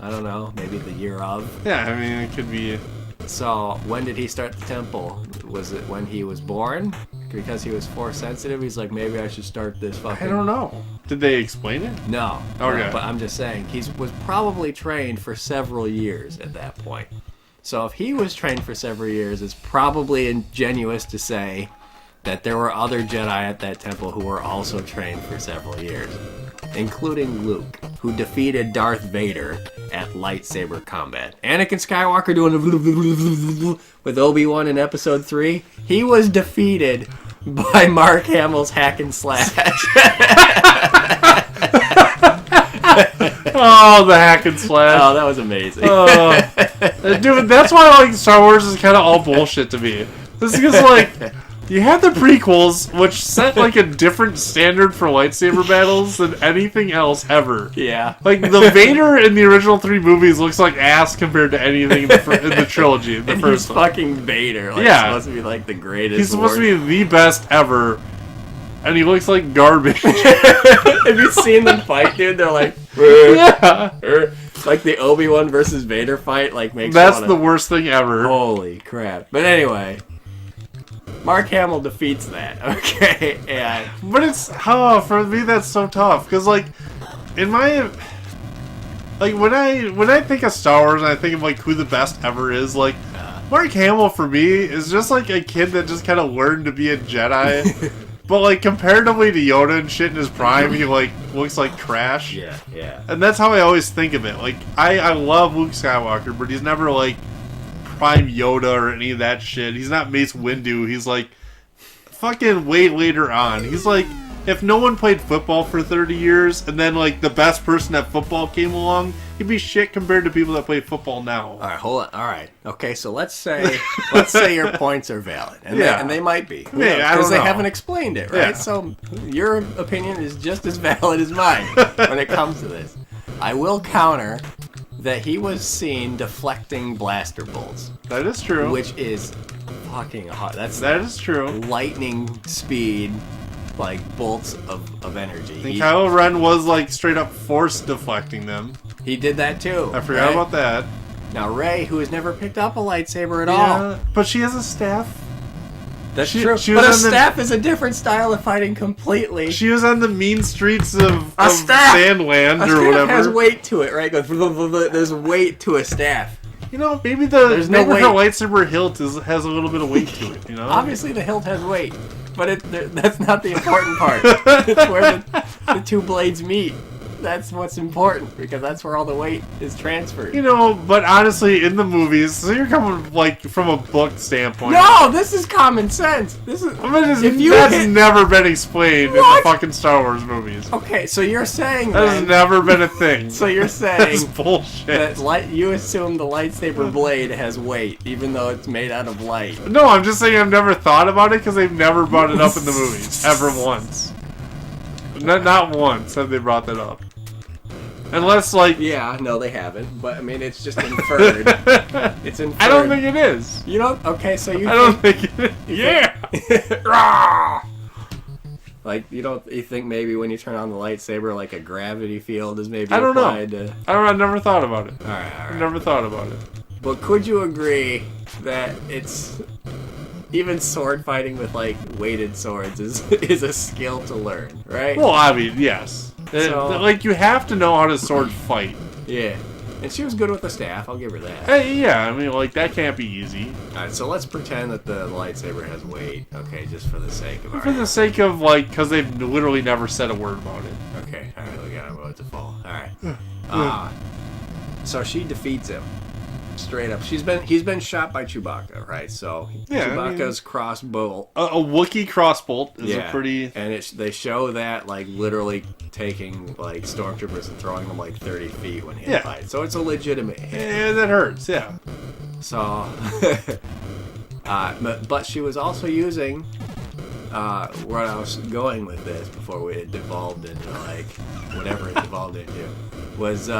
I don't know, maybe the year of. Yeah, I mean, it could be... So, when did he start the temple? Was it when he was born? Because he was Force sensitive? He's like, maybe I should start this fucking... I don't know. Did they explain it? No. Okay. But I'm just saying, he was probably trained for several years at that point. So if he was trained for several years, it's probably ingenuous to say that there were other Jedi at that temple who were also trained for several years, including Luke, who defeated Darth Vader at lightsaber combat. Anakin Skywalker doing with Obi-Wan in Episode 3, he was defeated by Mark Hamill's hack and slash. Oh, the hack and slash. Oh, that was amazing. Dude, that's why like Star Wars is kind of all bullshit to me. This is because like you had the prequels, which set like a different standard for lightsaber battles than anything else ever. Yeah. Like the Vader in the original 3 movies looks like ass compared to anything in the trilogy. The and first he's one. fucking Vader. Like, Yeah. He's supposed to be like the greatest. He's supposed Lord. to be the best ever, and he looks like garbage. Have you seen them fight, dude? They're like, Yeah. like the Obi-Wan versus Vader fight. Like makes. That's you the wanna... worst thing ever. Holy crap! But anyway, Mark Hamill defeats that. Okay, and But it's for me that's so tough because like in my like when I think of Star Wars and I think of like who the best ever is, like Mark Hamill for me is just like a kid that just kind of learned to be a Jedi. But like comparatively to Yoda and shit in his prime, he like looks like trash. yeah. And that's how I always think of it. Like I love Luke Skywalker, but he's never like prime Yoda or any of that shit. He's not Mace Windu. He's like fucking way later on. He's like if no one played football for 30 years and then like the best person at football came along, he'd be shit compared to people that play football now. All right, hold on. All right, okay. So let's say your points are valid, and Yeah. they might be, Yeah, I because don't they know. haven't explained it, right? Yeah. So your opinion is just as valid as mine when it comes to this. I will counter that he was seen deflecting blaster bolts, That is true. which is fucking hot. That is true. Lightning speed, like bolts of energy. And Kylo Ren was like straight up force deflecting them. He did that too. I forgot about that. Now Rey, who has never picked up a lightsaber at all. But she has a staff. That's She- true. she But a was on the- staff is a different style of fighting completely. She was on the mean streets of staff! Sandland A or staff whatever. has weight to it, right? There's weight to a staff. You know, maybe There's no maybe her weight. lightsaber hilt has a little bit of weight to it. You know, Obviously, the hilt has weight, but that's not the important part. It's where the two blades meet. That's what's important, because that's where all the weight is transferred. you know. But honestly, in the movies, so you're coming like from a book standpoint. No, this is common sense. This is. I mean, If you that's hit- never been explained in What? the fucking Star Wars movies. Okay, so you're saying That has then, never been a thing. so you're That's saying bullshit. that you assume the lightsaber blade has weight, even though it's made out of light. No, I'm just saying I've never thought about it because they've never brought it up in the movies ever once. Not once have they brought that up. Unless like Yeah, no, they haven't. But I mean, it's just inferred. It's inferred. I don't think it is. You don't. Okay, so you. I don't think it is. Yeah. Like you think maybe when you turn on the lightsaber, like a gravity field is maybe I don't know. applied to. I've never thought about it. All right. I've never thought about it. But could you agree that it's even sword fighting with like weighted swords is a skill to learn, right? Well, I mean, yes. So- Like you have to know how to sword fight. Yeah. And she was good with the staff. I'll give her that. Hey, yeah, I mean, like that can't be easy. All right, so let's pretend that the lightsaber has weight. Okay, just for the sake of For the sake of like, because they've literally never said a word about it. Okay, all right, we got him about to fall. All right. So she defeats him straight up. He's been shot by Chewbacca, right? So Yeah, I mean- Chewbacca's crossbow. A Wookiee crossbolt is Yeah, a pretty. and they show that like literally taking like stormtroopers and throwing them like 30 feet when he Yeah. fights. So it's a legitimate hit. Yeah, that hurts. Yeah. So, but she was also using where I was going with this before it devolved into, like, whatever it devolved into, was,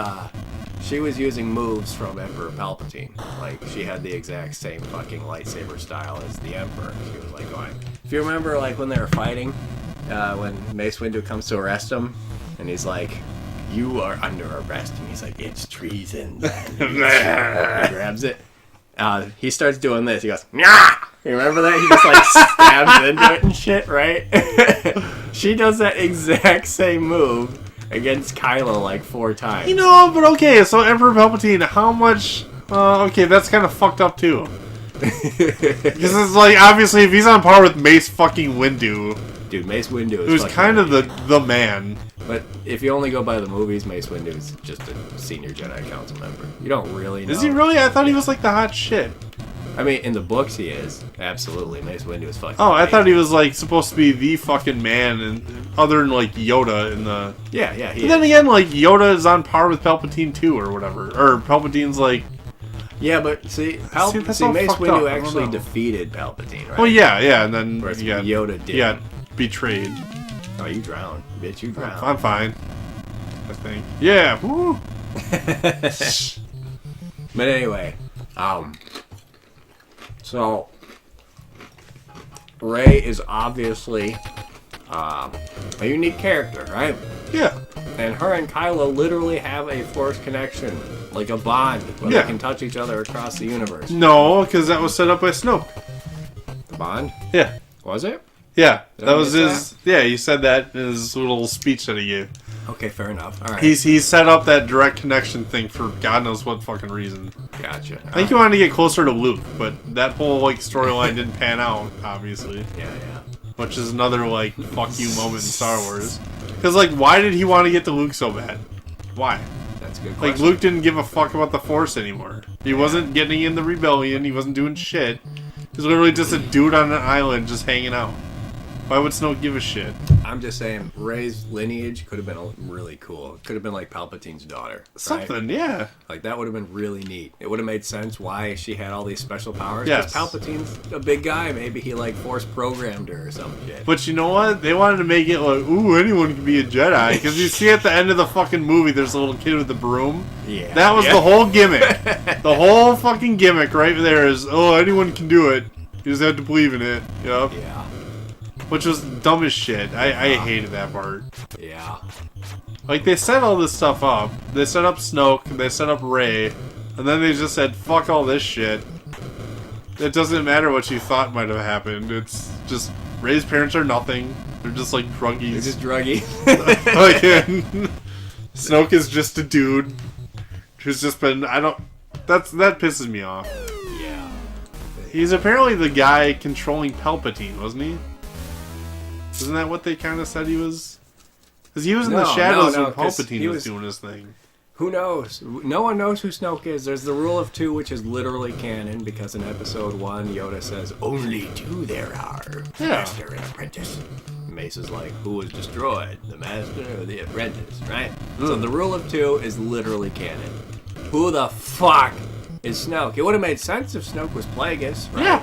she was using moves from Emperor Palpatine. Like, she had the exact same fucking lightsaber style as the Emperor. She was, like, going... If you remember, like, when they were fighting, when Mace Windu comes to arrest him, and he's like, you are under arrest, and he's like, it's treason. He grabs it. He starts doing this. He goes, Nyah! You remember that? He just, like, stabs into it and shit, right? She does that exact same move against Kylo like 4 times. You know, but okay, so Emperor Palpatine, how much... okay, that's kind of fucked up, too. Because it's like, obviously, if he's on par with Mace fucking Windu... Dude, Mace Windu is who's kind of the man. But if you only go by the movies, Mace Windu is just a senior Jedi Council member. You don't really know. Is he really? I thought he was like the hot shit. I mean, in the books he is. Absolutely. Mace Windu is fucking Oh, I amazing. thought he was like supposed to be the fucking man, and other than like Yoda in the... Yeah, he is. Then again, like, Yoda is on par with Palpatine too, or whatever. Or Palpatine's like... Yeah, but see, that's all Mace fucked Windu up. actually defeated Palpatine, right? Well, yeah, and then Whereas he got, Yoda did. he got betrayed. Oh, you drowned. Bitch, you drowned. I'm fine. I think. Yeah, woo! But anyway, so Rey is obviously a unique character, right? Yeah. And her and Kylo literally have a Force connection, like a bond, where Yeah. they can touch each other across the universe. No, because that was set up by Snoke. The bond? Yeah. Was it? Yeah, Did that I was miss his... Yeah, he said that in his little speech that he gave. Okay, fair enough. All right. He set up that direct connection thing for God knows what fucking reason. Gotcha. I think he wanted to get closer to Luke, but that whole like storyline didn't pan out, obviously. Yeah. Which is another like fuck you moment in Star Wars. Because like, why did he want to get to Luke so bad? Why? That's a good Like, question. Luke didn't give a fuck about the Force anymore. He wasn't getting in the rebellion. He wasn't doing shit. He was literally just a dude on an island just hanging out. Why would Snoke give a shit? I'm just saying, Rey's lineage could have been really cool. It could have been like Palpatine's daughter. Right? Something, yeah. Like, that would have been really neat. It would have made sense why she had all these special powers. Yes. Because Palpatine's a big guy. Maybe he, like, Force programmed her or some shit. But you know what? They wanted to make it like, ooh, anyone can be a Jedi. Because you see at the end of the fucking movie, there's a little kid with the broom. Yeah. That was the whole gimmick. The whole fucking gimmick right there is, oh, anyone can do it. You just have to believe in it. Yep. Yeah. Which was dumb as shit. I hated that part. Yeah. Like, they set all this stuff up. They set up Snoke, they set up Rey, and then they just said, fuck all this shit. It doesn't matter what you thought might have happened. It's just, Rey's parents are nothing. They're just like druggies. They're just druggy. Like, Snoke is just a dude who's just been, that pisses me off. Yeah. He's apparently the guy controlling Palpatine, wasn't he? Isn't that what they kind of said he was? Because he was in the shadows when 'cause Palpatine was doing his thing. Who knows? No one knows who Snoke is. There's the rule of 2, which is literally canon, because in episode 1, Yoda says, only 2 there are. The Yeah. master and apprentice. Mace is like, who was destroyed? The master or the apprentice, right? So the rule of 2 is literally canon. Who the fuck is Snoke? It would have made sense if Snoke was Plagueis, right? Yeah.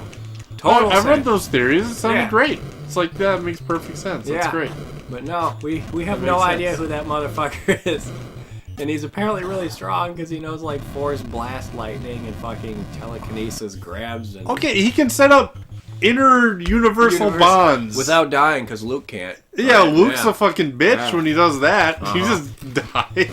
Total I've read sense. those theories. It sounded Yeah. great. It's like, that makes perfect sense. That's Yeah. great. But no, we have That no makes idea sense. who that motherfucker is. And he's apparently really strong because he knows like Force blast lightning and fucking telekinesis grabs and Okay, he can set up inter-universal bonds. without dying because Luke can't. Yeah, Right, Luke's yeah. a fucking bitch Yeah. when he does that. He Uh-huh. just died.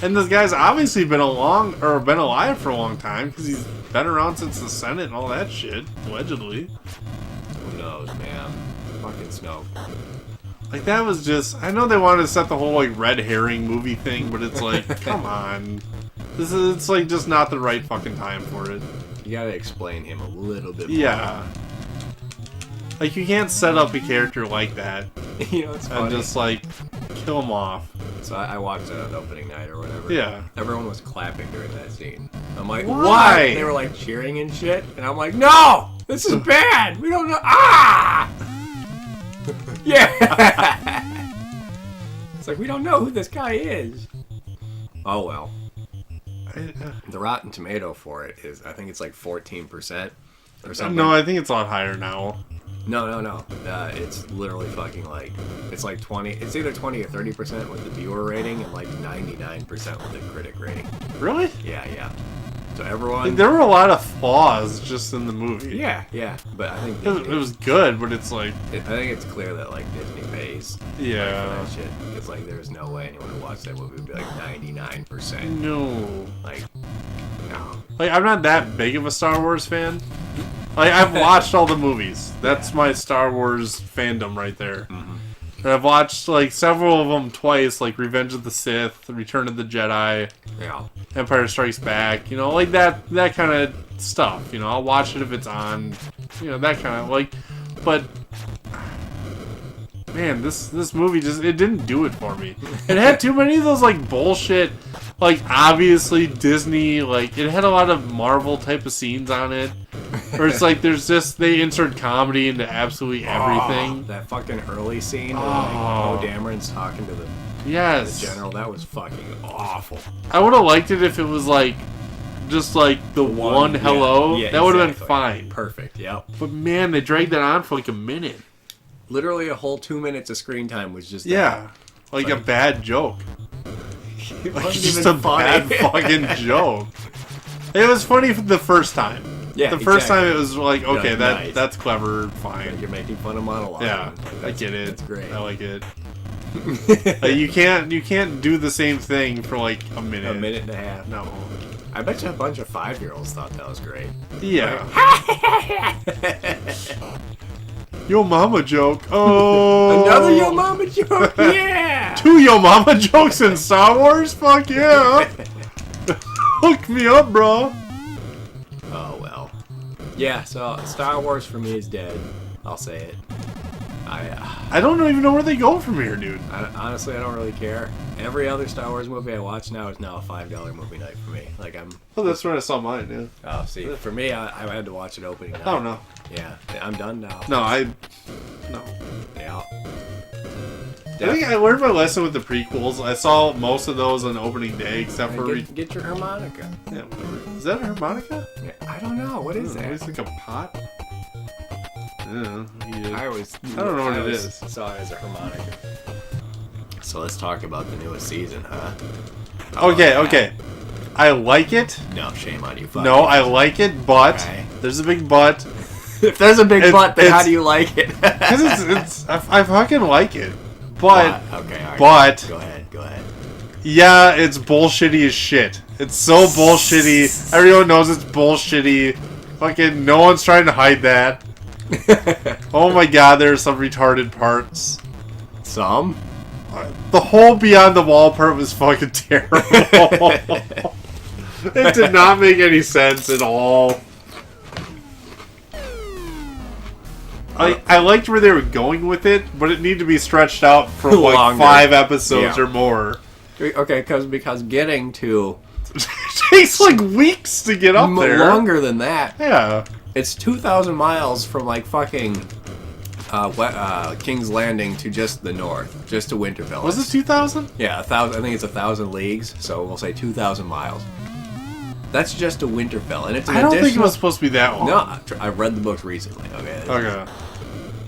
And this guy's obviously been alive for a long time because he's been around since the Senate and all that shit, allegedly. Who knows, man? Fucking Snoke. Like, that was just... I know they wanted to set the whole, like, red herring movie thing, but it's like, come on. It's, like, just not the right fucking time for it. You gotta explain him a little bit more. Yeah. Like, you can't set up a character like that You know, it's and funny. just, like, kill him off. So I watched it on opening night or whatever. Yeah. Everyone was clapping during that scene. I'm like, Why? why? They were like cheering and shit. And I'm like, no! This is bad! We don't know. Ah! Yeah! It's like, we don't know who this guy is. Oh well. The Rotten Tomato for it is, I think it's like 14% or something. No, I think it's a lot higher now. No. It's literally fucking like it's like 20. It's either 20 or 30% with the viewer rating and like 99% with the critic rating. Really? Yeah. So everyone. There were a lot of flaws just in the movie. Yeah. But I think It was good, but it's like... I think it's clear that like Disney pays for that shit. It's like there's no way anyone who watched that movie would be like 99%. No. Like, no. Like, I'm not that big of a Star Wars fan. Like, I've watched all the movies. That's my Star Wars fandom right there. Mm-hmm. And I've watched, like, several of them twice, like Revenge of the Sith, Return of the Jedi, Empire Strikes Back, you know, like that kind of stuff. You know, I'll watch it if it's on, you know, that kind of, like, but... Man, this movie it didn't do it for me. It had too many of those, like, bullshit, like, obviously Disney, like, it had a lot of Marvel type of scenes on it. Or it's like they insert comedy into absolutely everything. That fucking early scene where like, Poe Dameron's talking to the general, that was fucking awful. I would have liked it if it was like, just like the one hello. Yeah, that would have been fine. Perfect, yep. But man, they dragged that on for like a minute. Literally a whole 2 minutes of screen time was just like a bad joke. It Like wasn't just even a funny. bad fucking joke. It was funny for the first time. Yeah, the first exactly. time it was like, okay, Like, nice. that's clever, fine. You're making fun of monologue. Yeah, Like, I get it. That's great. I like it. Like, you can't do the same thing for like a minute. A minute and a half. No. I bet you a bunch of 5-year-olds thought that was great. Yeah. Yo mama joke. Oh. Another Yo Mama joke. Yeah. 2 Yo Mama jokes in Star Wars. Fuck yeah. Hook me up, bro. Oh well. Yeah. So Star Wars for me is dead. I'll say it. I don't even know where they go from here, dude. Honestly, I don't really care. Every other Star Wars movie I watch now is now a $5 movie night for me. Like Well, that's where I saw mine. Yeah. Oh, see, for me, I had to watch it opening night. Oh no. Yeah, I'm done now. No. Yeah. I think I learned my lesson with the prequels. I saw most of those on opening day, except for... Get your harmonica. Yeah, whatever. Is that a harmonica? Yeah, I don't know. What is that? It's like a pot? Yeah, I don't know what it is. Saw it as a harmonica. So let's talk about the newest season, huh? Okay. I like it. No, shame on you. Fuck No, I like it, but... Okay. There's a big but. If there's a big but, then how do you like it? Because I fucking like it. But... Okay, alright. But... Go ahead. Yeah, it's bullshitty as shit. It's so bullshitty. Everyone knows it's bullshitty. Fucking no one's trying to hide that. Oh my god, there's some retarded parts. Some? The whole Beyond the Wall part was fucking terrible. It did not make any sense at all. I liked where they were going with it, but it needed to be stretched out for like Longer. 5 episodes or more. Okay, because getting to... It takes like weeks to get up there. Longer than that. Yeah. It's 2,000 miles from like fucking King's Landing to just the north, just to Winterfell. Was it 2,000? Yeah, 1,000. I think it's 1,000 leagues, so we'll say 2,000 miles. That's just to Winterfell, and it's an I don't additional... think it was supposed to be that long. No, I read the books recently. Okay. Okay.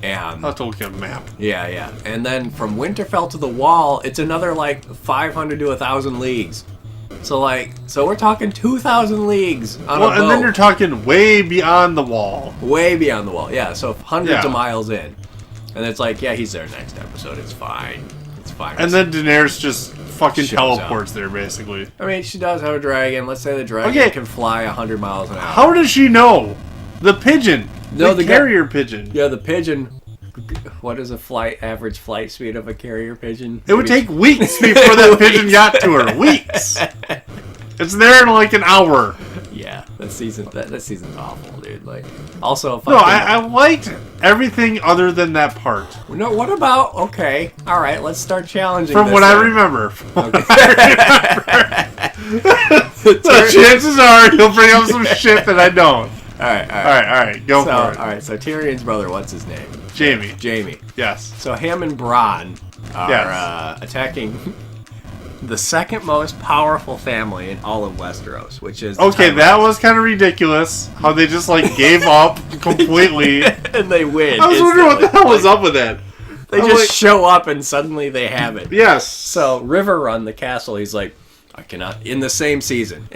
And I'll have to look at a map. yeah, and then from Winterfell to the Wall, it's another like 500 to 1,000 leagues. So we're talking 2,000 leagues on a boat. And then you're talking way beyond the wall. Way beyond the wall, yeah. So hundreds Yeah. of miles in, and it's like, yeah, he's there next episode. It's fine. And then Daenerys just fucking Shows teleports there, basically. I mean, she does have a dragon. Let's say the dragon can fly 100 miles an hour. How does she know? The pigeon. No, the carrier pigeon. Yeah, the pigeon. What is a average flight speed of a carrier pigeon? It would take weeks before that pigeon got to her. Weeks. It's there in like an hour. Yeah, that season's awful, dude. Like, also, No, I liked everything other than that part. No, what about? Okay, all right, let's start challenging. From this what I then. remember. Okay. The chances are he'll bring up some shit that I don't. All right. Go for it. All right, so Tyrion's brother, what's his name? Jamie. Jamie. Yes. So him and Bronn are Yes. attacking the second most powerful family in all of Westeros, which is Okay, that was kind of ridiculous. How they just like gave up completely, and they win. I was wondering what the hell was up with that. They just show up and suddenly they have it. Yes. So River Run, the castle, he's like, I cannot. In the same season,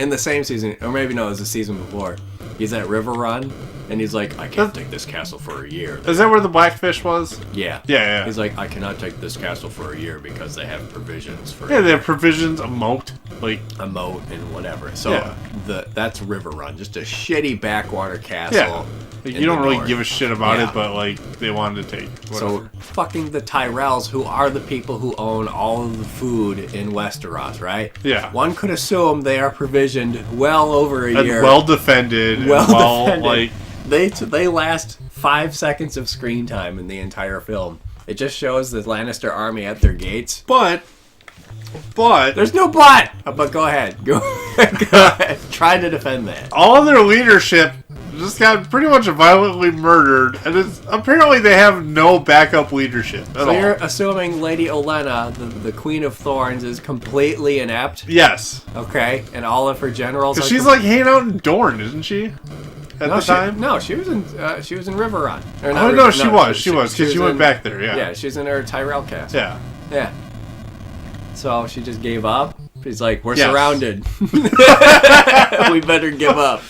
or maybe no, it was the season before. He's at River Run, and he's like, I can't take this castle for a year. Is that where the Blackfish was? Yeah. Yeah. He's like, I cannot take this castle for a year because they have provisions for. Yeah, they have provisions, a moat, like a moat and whatever. So that's River Run, just a shitty backwater castle. Yeah. Like, you don't really give a shit about it, but like they wanted to take. Whatever. So fucking the Tyrells, who are the people who own all of the food in Westeros, right? Yeah. One could assume they are provisioned well over a year, well defended, like they last 5 seconds of screen time in the entire film. It just shows the Lannister army at their gates. But there's no but. But go ahead, go ahead. Try to defend that. All of their leadership just got pretty much violently murdered, and apparently they have no backup leadership at all. So you're assuming Lady Olenna, the Queen of Thorns, is completely inept? Yes. Okay, and all of her generals. Because she's like hanging out in Dorne, isn't she? At the time? No, she was in River Run. Oh no, she was because she went back there. Yeah. Yeah, she's in her Tyrell castle. Yeah. Yeah. So she just gave up. She's like, we're surrounded. We better give up.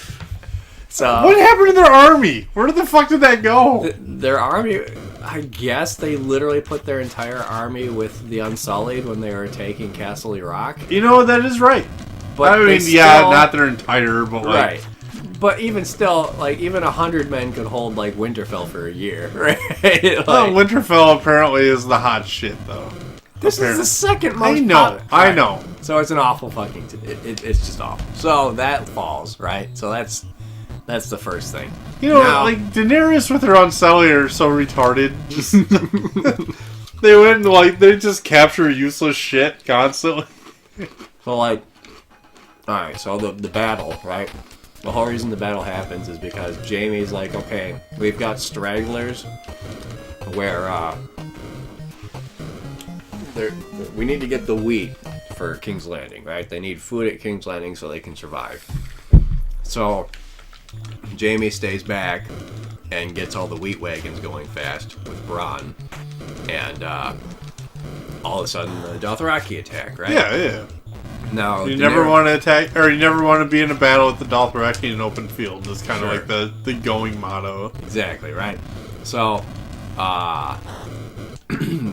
So what happened to their army? Where the fuck did that go? Their army, I guess they literally put their entire army with the Unsullied when they were taking Castle Rock. You know, that is right. But I mean, not their entire, but like... Right. But even still, like, even 100 men could hold, like, Winterfell for a year, right? Like, well, Winterfell apparently is the hot shit, though. This is the second most I know. So it's an awful fucking... It's just awful. So that falls, right? So that's the first thing. You know, like, Daenerys with her Unsullied are so retarded. Just they went and, like, they just capture useless shit constantly. So, like... Alright, so the battle, right? The whole reason the battle happens is because Jaime's like, okay, we've got stragglers where, we need to get the wheat for King's Landing, right? They need food at King's Landing so they can survive. So, Jaime stays back and gets all the wheat wagons going fast with Bronn. And, all of a sudden, the Dothraki attack, right? Yeah. Now, you never want to attack, or you never want to be in a battle with the Dothraki in an open field. That's kind of like the going motto. Exactly, right? So,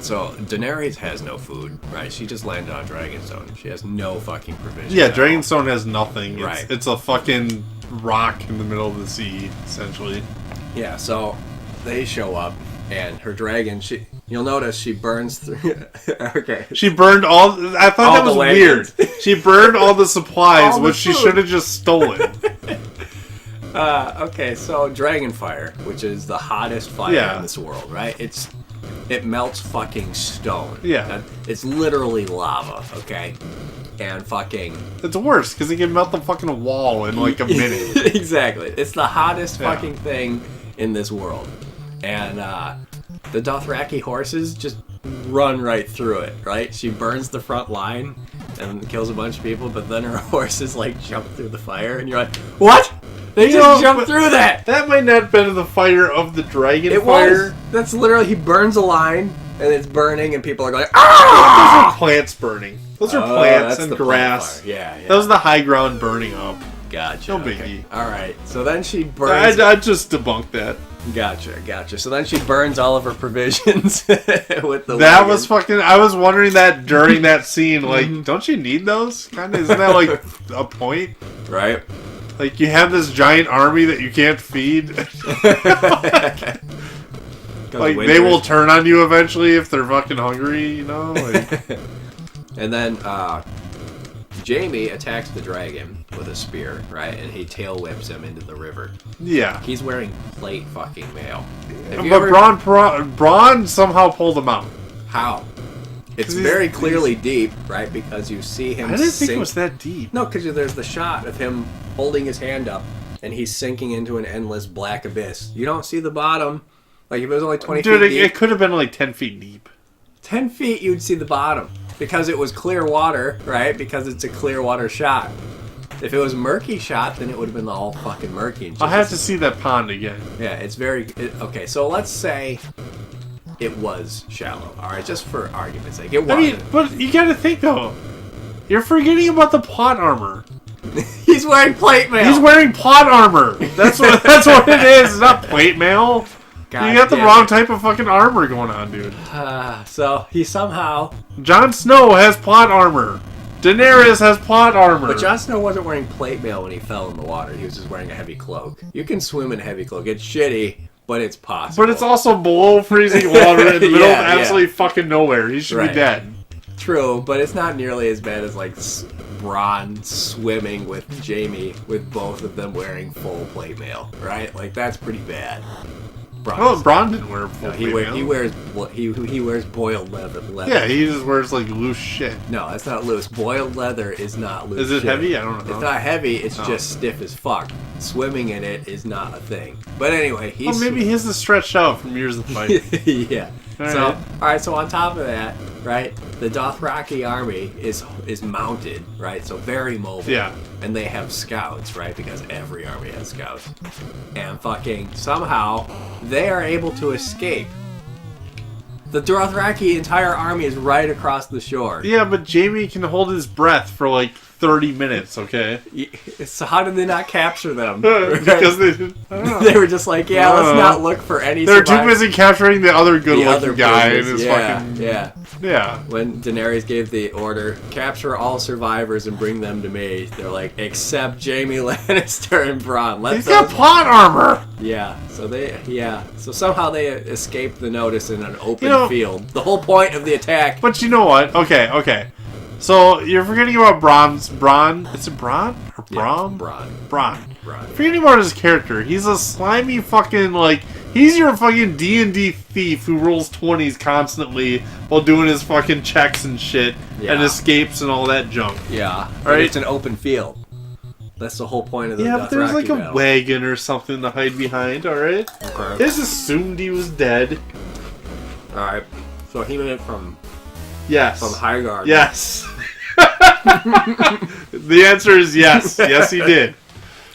so Daenerys has no food, right? She just landed on Dragonstone. She has no fucking provision. Yeah, Dragonstone has nothing. Right. It's a fucking rock in the middle of the sea, essentially. Yeah, so they show up, and her dragon, you'll notice she burns through... Okay. She burned all... I thought that was weird. She burned all the supplies, which she should have just stolen. Okay, so Dragonfire, which is the hottest fire in this world, right? It melts fucking stone. Yeah. It's literally lava, okay? And fucking... It's worse, because it can melt the fucking wall in like a minute. Exactly. It's the hottest fucking thing in this world. And the Dothraki horses just run right through it, right? She burns the front line and kills a bunch of people, but then her horses like jump through the fire, and you're like, what? They just jumped through that! That might not have been the fire of the dragon fire. That's literally, he burns a line, and it's burning, and people are like, ah! Those are plants burning. Those are plants and grass. Yeah. That was the high ground burning up. Gotcha. No biggie. Alright, so then she burns... I just debunked that. Gotcha. So then she burns all of her provisions with the That wagon. Was fucking... I was wondering that during that scene, like, don't you need those? Kinda, isn't that like a point? Right. Like, you have this giant army that you can't feed. Like, they will turn on you eventually if they're fucking hungry, you know? Like... And then, Jaime attacks the dragon with a spear, right? And he tail whips him into the river. Yeah. He's wearing plate fucking mail. But Bronn somehow pulled him out. How? It's very clearly deep, right? Because you see him I didn't think it was that deep. No, because there's the shot of him holding his hand up, and he's sinking into an endless black abyss. You don't see the bottom. Like, if it was only 20 feet deep... Dude, it could have been like 10 feet deep. 10 feet, you'd see the bottom. because it was clear water, right? Because it's a clear water shot. If it was murky shot, then it would have been all fucking murky. I'll have to see that pond again. Yeah, it's very... okay, so let's say it was shallow. All right, just for argument's sake. It was. I mean, but you gotta think, though. You're forgetting about the plot armor. He's wearing plate mail. He's wearing plot armor. That's what it is. It's not plate mail. God, you got the wrong type of fucking armor going on, dude. So he somehow... Jon Snow has plot armor. Daenerys has plot armor. But Jon Snow wasn't wearing plate mail when he fell in the water. He was just wearing a heavy cloak. You can swim in a heavy cloak. It's shitty, but it's possible. But it's also below freezing water in the middle of absolutely fucking nowhere. He should be dead. True, but it's not nearly as bad as like Bronn swimming with Jaime with both of them wearing full plate mail, right? Like that's pretty bad. Bronn didn't wear full he wears boiled leather. Yeah, he just wears like loose shit. No, that's not loose. Boiled leather is not loose. Is it shit. heavy? I don't know. It's not heavy. It's just stiff as fuck. Swimming in it is not a thing. But anyway, he's maybe his is stretched out from years of fighting. Yeah. All right. So on top of that, right, the Dothraki army is mounted, right? So very mobile. Yeah. And they have scouts, right? Because every army has scouts. And fucking somehow they are able to escape. The Dothraki entire army is right across the shore. Yeah, but Jaime can hold his breath for like 30 minutes, okay? So how did they not capture them? Because they were just like, let's not look for any They're too busy capturing the other good-looking guy. And his Yeah. When Daenerys gave the order, capture all survivors and bring them to me, they're like, except Jaime Lannister and Bronn. He's got plot armor! Yeah. So somehow they escaped the notice in an open field. The whole point of the attack. But you know what? Okay. So, you're forgetting about Bronn. Is it Bronn? Or Bronn? Bronn. Forgetting about his character. He's a slimy fucking, he's your fucking D&D thief who rolls 20s constantly while doing his fucking checks and shit and escapes and all that junk. Yeah. Right? It's an open field. That's the whole point of the but there's like a battle. wagon or something to hide behind, alright? Okay. It's assumed he was dead. Alright. So he went from... Yes. From Highgarden. Yes. The answer is yes. Yes, he did.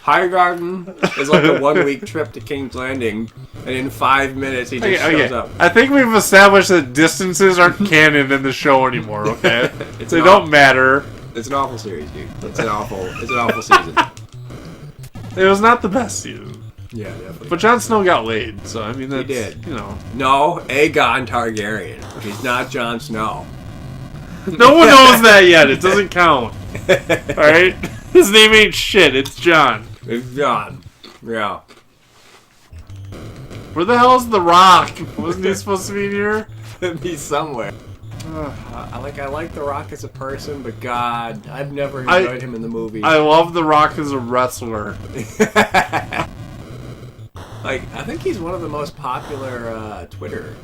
Highgarden is like a 1 week trip to King's Landing, and in 5 minutes he just shows up. I think we've established that distances aren't canon in the show anymore, okay? They don't matter. It's an awful series, dude. It's an awful season. It was not the best season. Yeah, definitely. But Jon Snow got laid, so I mean that's, he did. No, Aegon Targaryen. He's not Jon Snow. No one knows that yet. It doesn't count. Alright? His name ain't shit. It's Jon. It's Jon. Yeah. Where the hell's The Rock? Wasn't he supposed to be in here? He's somewhere. I like The Rock as a person, but God, I've never enjoyed him in the movies. I love The Rock as a wrestler. I think he's one of the most popular Twitter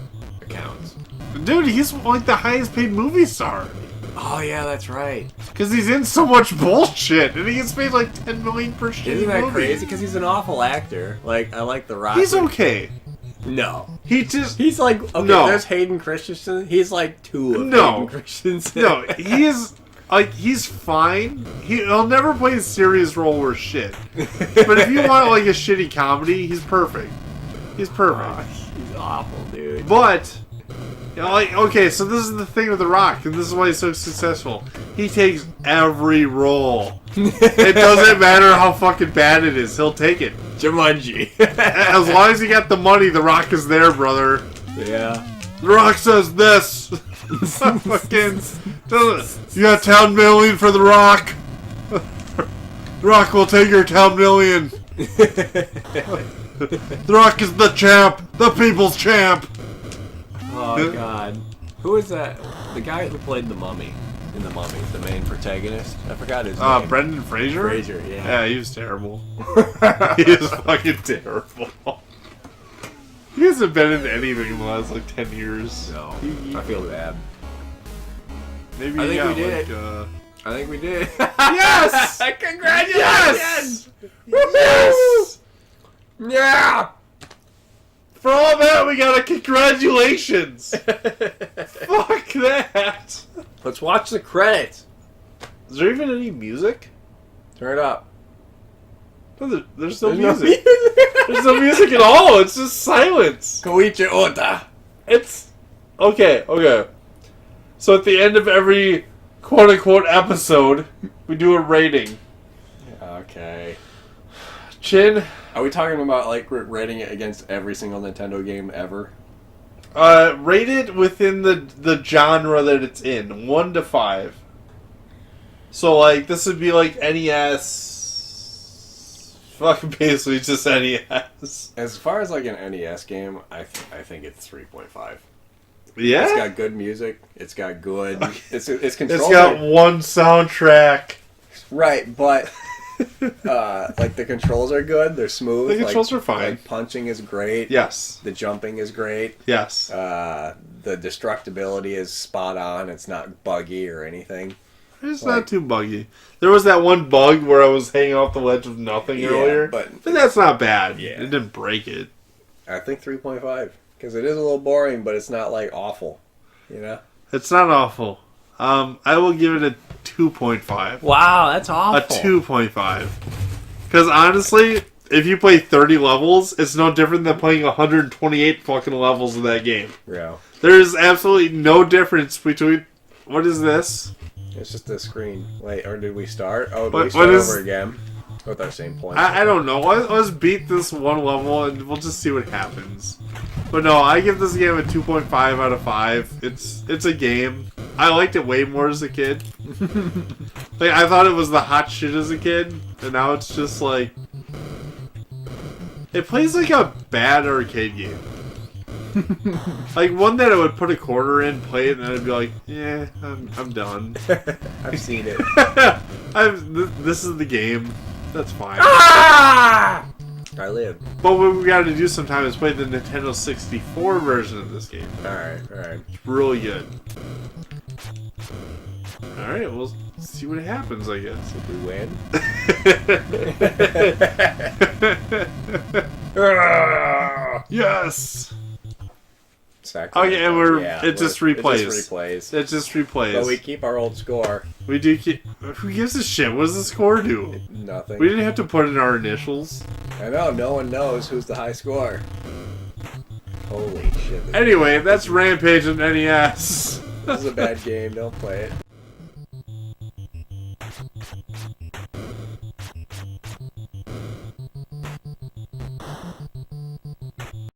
accounts. Dude, he's like the highest paid movie star. Oh yeah, that's right. Because he's in so much bullshit, and he gets paid like $10 million per shitty Isn't that movie. crazy? Because he's an awful actor. Like, I like The Rock. He's okay. No. He's like, okay, there's Hayden Christensen. He's like two of Hayden Christensen. No, he is, he's fine. He'll never play a serious role or shit. But if you want, like, a shitty comedy, he's perfect. He's perfect. Oh, he's awful, dude. But... okay, so this is the thing with The Rock, and this is why he's so successful. He takes every role. It doesn't matter how fucking bad it is, he'll take it. Jumanji. As long as you got the money, The Rock is there, brother. Yeah. The Rock says this. Fucking, you got 10 million for The Rock. The Rock will take your 10 million. The Rock is the champ, the people's champ. Oh God, who is that? The guy who played the Mummy in the Mummy, the main protagonist. I forgot his name. Brendan Fraser. Fraser, yeah. Yeah, he was terrible. He is fucking terrible. He hasn't been in anything in the last like 10 years. No, I feel bad. Maybe I think we did like, it. I think we did. Yes! Congratulations! Yes! Yeah! For all that, we got a congratulations! Fuck that! Let's watch the credits. Is there even any music? Turn it up. No, there's no music. There's no music at all. It's just silence. Koichi Ota. It's okay. So at the end of every quote-unquote episode, we do a rating. Okay. Chin? Are we talking about, like, rating it against every single Nintendo game ever? Rate it within the genre that it's in. 1 to 5. So, like, this would be like NES. Fucking basically just NES. As far as, like, an NES game, I think it's 3.5. Yeah? It's got good music. It's got good... It's controlled. It's got one soundtrack. Right, but... like, the controls are good. They're smooth. The controls are fine. Like, punching is great. Yes. The jumping is great. Yes. The destructibility is spot on. It's not buggy or anything. It's not too buggy. There was that one bug where I was hanging off the ledge of nothing earlier. But that's not bad. Yeah. It didn't break it. I think 3.5. Because it is a little boring, but it's not, like, awful. You know? It's not awful. I will give it a 2.5. Wow, that's awful. A 2.5. Because honestly, if you play 30 levels, it's no different than playing 128 fucking levels of that game. Yeah. There's absolutely no difference between... What is this? It's just a screen. Wait, or did we start? Oh, did What- we start what is- over again? With our same points. I don't know. Let's beat this one level and we'll just see what happens. But no, I give this game a 2.5 out of 5. It's a game. I liked it way more as a kid. Like, I thought it was the hot shit as a kid, and now it's just like... It plays like a bad arcade game. Like, one that I would put a quarter in, play it, and then I'd be like, yeah, I'm done. I've seen it. This is the game. That's fine. Ah! I live. But what we gotta do sometime is play the Nintendo 64 version of this game. Alright. It's really good. Alright, we'll see what happens, I guess. If we win. Yes! Sacramento. Okay, and it just replays. It just replays. But we keep our old score. We do keep... Who gives a shit? What does the score do? Nothing. We didn't have to put in our initials. I know, no one knows who's the high score. Holy shit. Anyway, that's Rampage on NES. This is a bad game, don't play it.